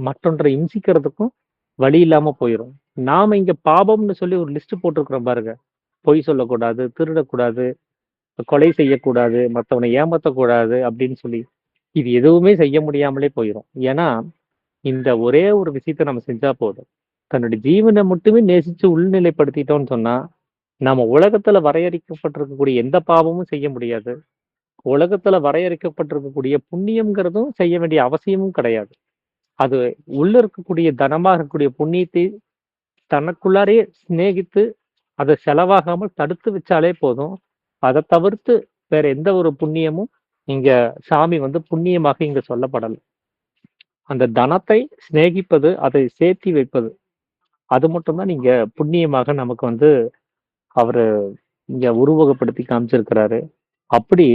மற்றொன்றை இம்சிக்கிறதுக்கும் வழி இல்லாம போயிரும். நாம இங்க பாவம்னு சொல்லி ஒரு லிஸ்ட் போட்டிருக்கிறோம் பாருங்க. பொய் சொல்லக்கூடாது, திருடக்கூடாது, கொலை செய்யக்கூடாது, மத்தவனை ஏமாத்தக்கூடாது அப்படின்னு சொல்லி. இது எதுவுமே செய்ய முடியாமலே போயிரும். ஏன்னா, இந்த ஒரே ஒரு விஷயத்த நம்ம செஞ்சா போதும். தன்னுடைய ஜீவனை மட்டுமே நேசிச்சு உள்நிலைப்படுத்திட்டோம்னு சொன்னா, நாம உலகத்துல வரையறுக்கப்பட்டிருக்கக்கூடிய எந்த பாவமும் செய்ய முடியாது. உலகத்துல வரையறுக்கப்பட்டிருக்கக்கூடிய புண்ணியம்ங்கிறதும் செய்ய வேண்டிய அவசியமும் கிடையாது. அது உள்ள இருக்கக்கூடிய தனமா இருக்கக்கூடிய புண்ணியத்தை தனக்குள்ளாரயே சிநேகித்து, அத செலவாகாமல் தடுத்து வச்சாலே போதும். அத தவிர்த்து வேற எந்த ஒரு புண்ணியமும் இங்க சாமி வந்து புண்ணியமாக இங்க சொல்லப்படல. அந்த தனத்தை சிநேகிப்பது, அதை சேர்த்தி வைப்பது. அது மட்டும் தான் நீங்க புண்ணியமாக நமக்கு வந்து அவரு இங்க உருவகப்படுத்தி காமிச்சிருக்கிறாரு. அப்படி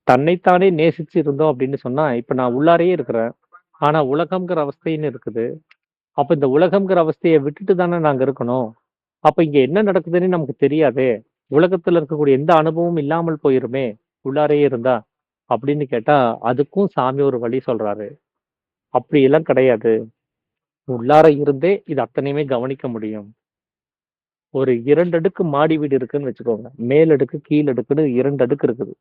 தன்னைத்தானே நேசிச்சு இருந்தோம் அப்படின்னு சொன்னா, இப்ப நான் உள்ளாரையே இருக்கிறேன். ஆனா உலகம்ங்கிற அவஸ்தைன்னு இருக்குது. அப்ப இந்த உலகம்ங்கிற அவஸ்தைய விட்டுட்டு தானே நாங்க இருக்கணும். அப்ப இங்க என்ன நடக்குதுன்னு நமக்கு தெரியாதே. உலகத்துல இருக்கக்கூடிய எந்த அனுபவமும் இல்லாமல் போயிருமே, உள்ளாரையே இருந்தா. அப்படின்னு கேட்டா, அதுக்கும் சாமி ஒரு வழி சொல்றாரு. அப்படியெல்லாம் கிடையாது. உள்ளார இருந்தே இது அத்தனையுமே கவனிக்க முடியும். ஒரு 2 அடுக்கு மாடி வீடு இருக்குன்னு வச்சுக்கோங்க. மேல் அடுக்கு, கீழ் அடுக்குன்னு 2 அடுக்கு இருக்குது.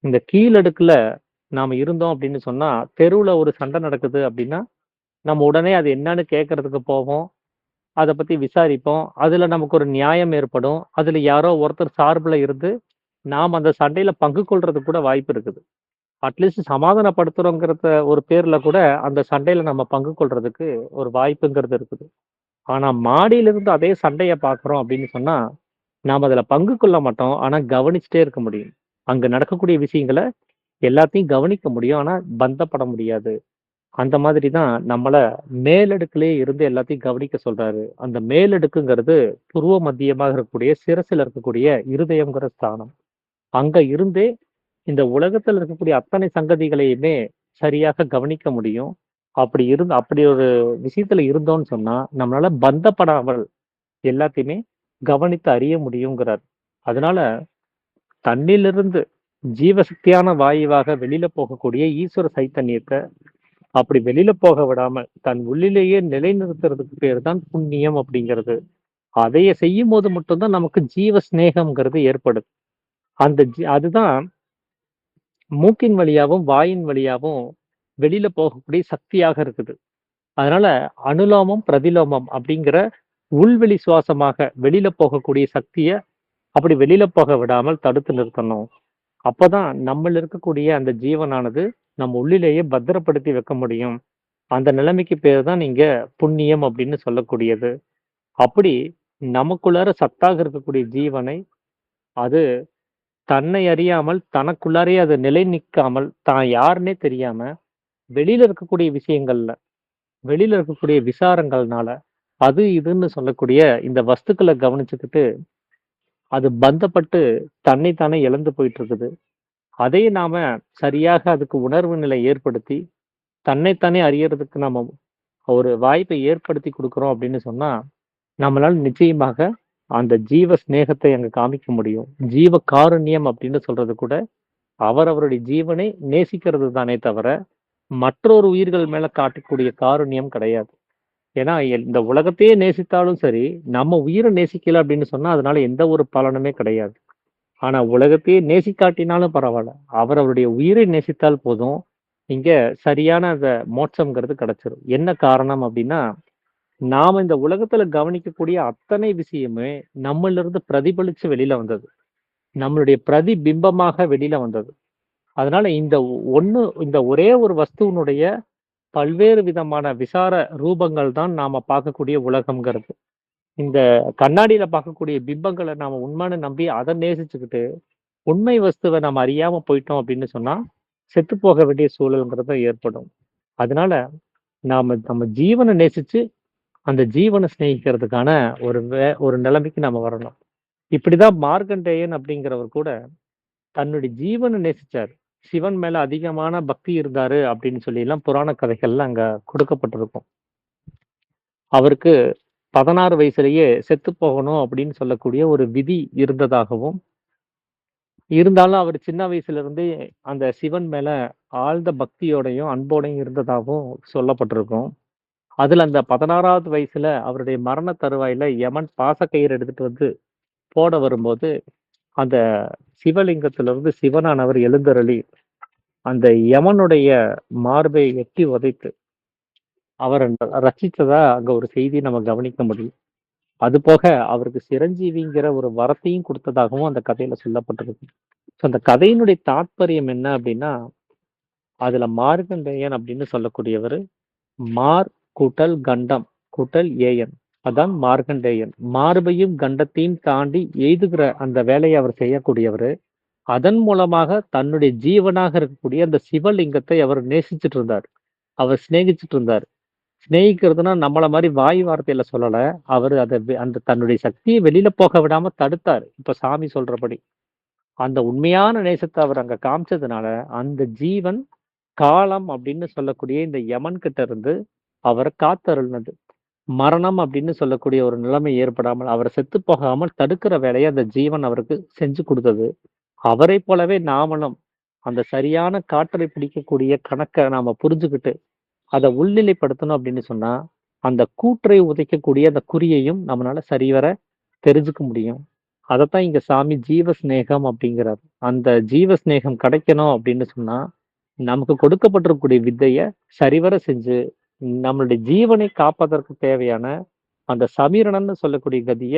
இந்த கீழ் அடுக்குல நாம இருந்தோம் அப்படின்னு சொன்னா, தெருவுல ஒரு சண்டை நடக்குது அப்படின்னா, நம்ம உடனே அது என்னன்னு கேட்கறதுக்கு போவோம். அத பத்தி விசாரிப்போம். அதுல நமக்கு ஒரு நியாயம் ஏற்படும். அதுல யாரோ ஒருத்தர் சார்புல இருந்து, நாம் அந்த சண்டையில பங்கு கொள்றதுக்கு கூட வாய்ப்பு இருக்குது. அட்லீஸ்ட் சமாதானப்படுத்துறோங்கிறத ஒரு பேர்ல கூட அந்த சண்டையில நம்ம பங்கு கொள்றதுக்கு ஒரு வாய்ப்புங்கிறது இருக்குது. ஆனா மாடியிலிருந்து அதே சண்டைய பார்க்குறோம் அப்படின்னு சொன்னா, நாம அதுல பங்கு கொள்ள மாட்டோம். ஆனா கவனிச்சுட்டே இருக்க முடியும். அங்க நடக்கக்கூடிய விஷயங்கள எல்லாத்தையும் கவனிக்க முடியும். ஆனா பந்தப்பட முடியாது. அந்த மாதிரி தான் நம்மள மேலடுக்குலயே இருந்து எல்லாத்தையும் கவனிக்க சொல்றாரு. அந்த மேலடுக்குங்கிறது புருவ மத்தியமாக இருக்கக்கூடிய சிரசுல இருக்கக்கூடிய இருதயம்ங்கிற ஸ்தானம். அங்க இருந்தே இந்த உலகத்துல இருக்கக்கூடிய அத்தனை சங்கதிகளையுமே சரியாக கவனிக்க முடியும். அப்படி ஒரு விஷயத்துல இருந்தோம்னு சொன்னா, நம்மளால பந்தப்படாமல் எல்லாத்தையுமே கவனித்து அறிய முடியுங்கிறார். அதனால தன்னிலிருந்து ஜீவசக்தியான வாயுவாக வெளியில போகக்கூடிய ஈஸ்வர சைத்தன்யத்த அப்படி வெளியில போக விடாம தன் உள்ளிலேயே நிலைநிறுத்துறதுக்கு பேர் தான் புண்ணியம் அப்படிங்கிறது. அதைய செய்யும்போது மட்டும் தான் நமக்கு ஜீவ சிநேகம்ங்கிறது ஏற்படுது. அதுதான் மூக்கின் வழியாவும், வாயின் வழியாவும் வெளியில போகக்கூடிய சக்தியாக இருக்குது. அதனால அனுலோமம், பிரதிலோமம் அப்படிங்கிற உள்வெளி சுவாசமாக வெளியில போகக்கூடிய சக்திய அப்படி வெளியில போக விடாமல் தடுத்து நிறுத்தணும். அப்பதான் நம்மள் இருக்கக்கூடிய அந்த ஜீவனானது நம்ம உள்ளிலேயே பத்திரப்படுத்தி வைக்க முடியும். அந்த நிலைமைக்கு பேரு தான் நீங்க புண்ணியம் அப்படின்னு சொல்லக்கூடியது. அப்படி நமக்குள்ளார சத்தாக இருக்கக்கூடிய ஜீவனை, அது தன்னை அறியாமல், தனக்குள்ளாரயே அது நிலை நிற்காமல், தான் யாருன்னே தெரியாம, வெளியில இருக்கக்கூடிய விஷயங்கள்ல, வெளியில இருக்கக்கூடிய விசாரங்கள்னால, அது இதுன்னு சொல்லக்கூடிய இந்த வஸ்துக்கள கவனிச்சுக்கிட்டு, அது பந்தப்பட்டு தன்னை தானே இழந்து போயிட்டு இருக்குது. அதை நாம சரியாக அதுக்கு உணர்வு நிலை ஏற்படுத்தி, தன்னைத்தானே அறியறதுக்கு நம்ம ஒரு வாய்ப்பை ஏற்படுத்தி குடுக்குறோம் அப்படின்னு சொன்னா, நம்மளால நிச்சயமாக அந்த ஜீவ சிநேகத்தை அங்க காமிக்க முடியும். ஜீவ காருண்யம் அப்படின்னு சொல்றது கூட, அவரவருடைய ஜீவனை நேசிக்கிறது தானே தவிர, மற்றொரு உயிர்கள் மேல காட்டக்கூடிய காருண்யம் கிடையாது. ஏன்னா, இந்த உலகத்தையே நேசித்தாலும் சரி, நம்ம உயிர நேசிக்கல அப்படின்னு சொன்னா, அதனால எந்த ஒரு பலனுமே கிடையாது. ஆனா உலகத்தையே நேசிக்காட்டினாலும் பரவால்ல. அவரவருடைய உயிரை நேசித்தால் போதும். இங்க சரியான அந்த மோட்சம்ங்கிறது கிடைச்சிரும். என்ன காரணம் அப்டின்னா, நாம இந்த உலகத்துல கவனிக்கக்கூடிய அத்தனை விஷயமே நம்மளிருந்து பிரதிபலிச்சு வெளில வந்தது. நம்மளுடைய பிரதிபிம்பமாக வெளில வந்தது. அதனால இந்த ஒரே ஒரு வஸ்துவினுடைய பல்வேறு விதமான விசார ரூபங்கள் தான் நாம பார்க்கக்கூடிய உலகம்ங்கிறது. இந்த கண்ணாடியில பார்க்கக்கூடிய பிம்பங்கள நாம உண்மைன்னு நம்பி அத நேசிச்சுக்கிட்டு, உண்மை வஸ்துவ நம்ம அறியாம போயிட்டோம் அப்படின்னு சொன்னா, செத்து போக வேண்டிய சூழல்ங்கிறது ஏற்படும். அதனால நாம நம்ம ஜீவன நேசிச்சு, அந்த ஜீவன சிநேகிக்கிறதுக்கான ஒரு நிலைமைக்கு நாம வரணும். இப்படிதான் மார்க்கண்டேயன் அப்படிங்கிறவர் கூட தன்னுடைய ஜீவன நேசிச்சாரு. சிவன் மேல அதிகமான பக்தி இருந்தாரு அப்படின்னு சொல்லிலாம் புராண கதைகள்ல அங்க கொடுக்கப்பட்டிருக்கும். அவருக்கு 16 வயசுலயே செத்து போகணும் அப்படின்னு சொல்லக்கூடிய ஒரு விதி இருந்ததாகவும், இருந்தாலும் அவர் சின்ன வயசுல இருந்தே அந்த சிவன் மேல ஆழ்ந்த பக்தியோடையும், அன்போடையும் இருந்ததாகவும் சொல்லப்பட்டிருக்கும். அதுல அந்த 16வது வயசுல அவருடைய மரண தருவாயில யமன் பாசக்கயிறு எடுத்துட்டு வந்து போட வரும்போது, அந்த சிவலிங்கத்திலிருந்து சிவனானவர் எழுந்தருளி, அந்த யமனுடைய மார்பை எட்டி உதைத்து, அவர ரட்சித்ததா அங்க ஒரு செய்தி நம்ம கவனிக்க முடியும். அதுபோக அவருக்கு சிரஞ்சீவிங்கிற ஒரு வரத்தையும் குடுத்ததாகவும் அந்த கதையில சொல்லப்பட்டிருக்கு. ஸோ அந்த கதையினுடைய தாத்பரியம் என்ன அப்டின்னா, அதுல மார்க்கண்டேயன் அப்படின்னு சொல்லக்கூடியவரு, மார் கூட்டல் கண்டம் கூட்டல் ஏயன். அதான் மார்க்கண்டேயன். மார்பையும் கண்டத்தையும் தாண்டி எய்துகிற அந்த வேலைய அவர் செய்யக்கூடியவரு. அதன் மூலமாக தன்னுடைய ஜீவனாக இருக்கக்கூடிய அந்த சிவலிங்கத்தை அவர் நேசிச்சுட்டு இருந்தார். அவர் சிநேகிச்சுட்டு இருந்தார். சிநேகிக்கிறதுன்னா நம்மள மாரி வாய் வார்த்தையில சொல்லல. அவரு அத அந்த தன்னுடைய சக்திய வெளில போக விடாம தடுத்தாரு. இப்ப சாமி சொல்றபடி. அந்த உண்மையான நேசத்த அவர் அங்க காமிச்சதுனால, அந்த ஜீவன் காலம் அப்படின்னு சொல்லக்கூடிய இந்த யமன் கிட்ட இருந்து அவர காத்தருள்னது. மரணம் அப்படின்னு சொல்லக்கூடிய ஒரு நிலைமை ஏற்படாமல், அவர செத்து போகாமல் தடுக்கிற வேலைய அந்த ஜீவன் அவருக்கு செஞ்சு குடுத்தது. அவரைப் போலவே நாமளும் அந்த சரியான காற்றை பிடிக்கக்கூடிய கணக்க நாம புரிஞ்சுகிட்டு, அத உள்நிலைப்படுத்தணும் அப்படின்னு சொன்னா, அந்த கூற்றை உதைக்கக்கூடிய அந்த குறியையும் நம்மனால சரிவர தெரிஞ்சுக்க முடியும். அதத்தான் இங்க சாமி ஜீவ சிநேகம் அப்படிங்கிறார். அந்த ஜீவ சிநேகம் கிடைக்கணும் அப்படின்னு சொன்னா, நமக்கு கொடுக்கப்பட்டிருக்கக்கூடிய வித்தைய சரிவர செஞ்சு, நம்மளுடைய ஜீவனை காப்பதற்கு தேவையான அந்த சமீரணம்னு சொல்லக்கூடிய கதிய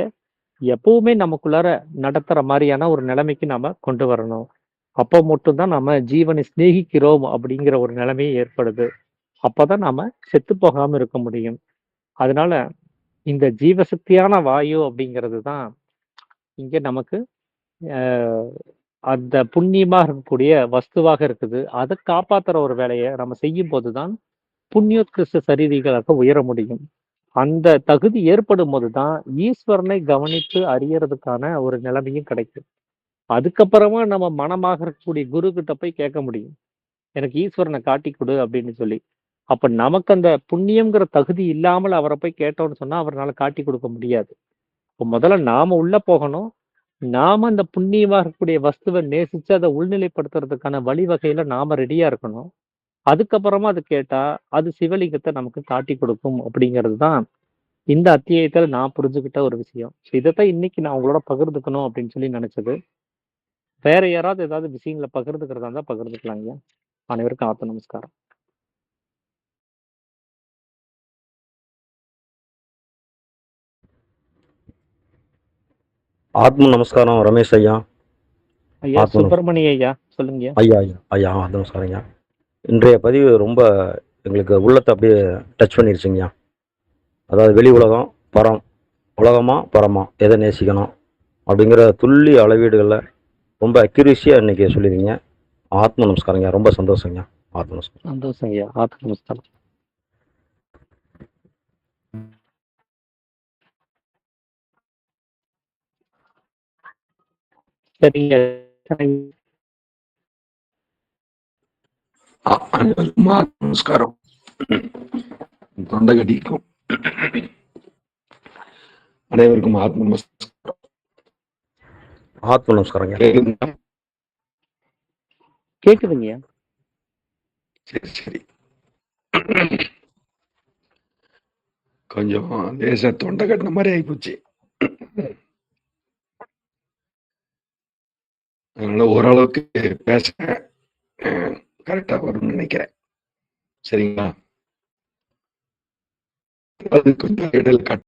எப்பவுமே நமக்குள்ளார நடத்துற மாரியான ஒரு நிலைமைக்கு நாம கொண்டு வரணும். அப்போ மட்டும் தான் நம்ம ஜீவனை சிநேகிக்கிறோம் அப்படிங்கிற ஒரு நிலைமை ஏற்படுது. அப்பதான் நாம செத்து போகாம இருக்க முடியும். அதனால இந்த ஜீவசக்தியான வாயு அப்படிங்கிறது தான் இங்க நமக்கு அ அந்த புண்ணியமா இருக்கக்கூடிய வஸ்துவாக இருக்குது. அத காப்பாத்துற ஒரு வேலைய நம்ம செய்யும்போது தான் புண்ணியோத்கிருஷ்ட சரீரிகளாக உயர முடியும். அந்த தகுதி ஏற்படும்போது தான் ஈஸ்வரனை கவனித்து அறியறதுக்கான ஒரு நிலைமையும் கிடைக்கும். அதுக்கப்புறமா நம்ம மனமாக இருக்கக்கூடிய குரு கிட்ட போய் கேட்க முடியும். எனக்கு ஈஸ்வரனை காட்டிக் குடு அப்படின்னு சொல்லி. அப்ப நமக்கு அந்த புண்ணியம்ங்கிற தகுதி இல்லாமல் அவர போய் கேட்டோம்னு சொன்னா, அவர்னால காட்டிக் கொடுக்க முடியாது. இப்ப முதல்ல நாம உள்ள போகணும். நாம அந்த புண்ணியமா இருக்கக்கூடிய வஸ்துவ நேசிச்சு அத உள்நிலைப்படுத்துறதுக்கான வழிவகையில நாம ரெடியா இருக்கணும். அதுக்கப்புறமா அது கேட்டா, அது சிவலிங்கத்த நமக்கு காட்டிக் கொடுக்கும் அப்படிங்கிறது தான் இந்த அத்தியாயத்துல நான் புரிஞ்சுகிட்ட ஒரு விஷயம். இதத்தான் இன்னைக்கு நான் உங்களோட பகிர்ந்துக்கணும் அப்படின்னு சொல்லி நினைச்சது. வேற யாராவது ஏதாவது விஷயங்கள பகிர்ந்துக்கிறதா இருந்தா பகிர்ந்துக்கலாங்க. அனைவருக்கும் ஆத்த நமஸ்காரம். ஆத்ம நமஸ்காரம் ரமேஷ் ஐயா. ஐயா ஆத்ம நமஸ்காரம். சுப்பிரமணிய ஐயா சொல்லுங்க. ஐயா ஐயா ஐயா ஆத்ம நமஸ்காரம் ஐயா. இன்றைய பதிவு ரொம்ப எங்களுக்கு உள்ளத்தை அப்படியே டச் பண்ணிருச்சுங்கய்யா. அதாவது வெளி உலகம், பரம், உலகமா பரமா எதை நேசிக்கணும் அப்படிங்கிற துல்லிய அளவீடுகளில் ரொம்ப அக்யூரேசியாக இன்னைக்கு சொல்லியிருக்கீங்க. ஆத்ம நமஸ்காரங்க, ரொம்ப சந்தோஷங்க. ஆத்ம நமஸ்காரம். சந்தோஷம் ஐயா. ஆத்ம நமஸ்காரம். சரிங்க. அனைவருக்கும் ஆத்ம நமஸ்காரம். தொண்டை கட்டிக்கும். அனைவருக்கும் ஆத்ம நமஸ்காரம். ஆத்ம நமஸ்காரங்க. கேக்குதுங்க. சரி சரி. கொஞ்சம் லேசா தொண்டை கட்டின மாதிரி ஆயிப்போச்சு. அதனால ஓரளவுக்கு பேச கரெக்டா வரும்னு நினைக்கிறேன். சரிங்களா? அது கொஞ்சம் இடையில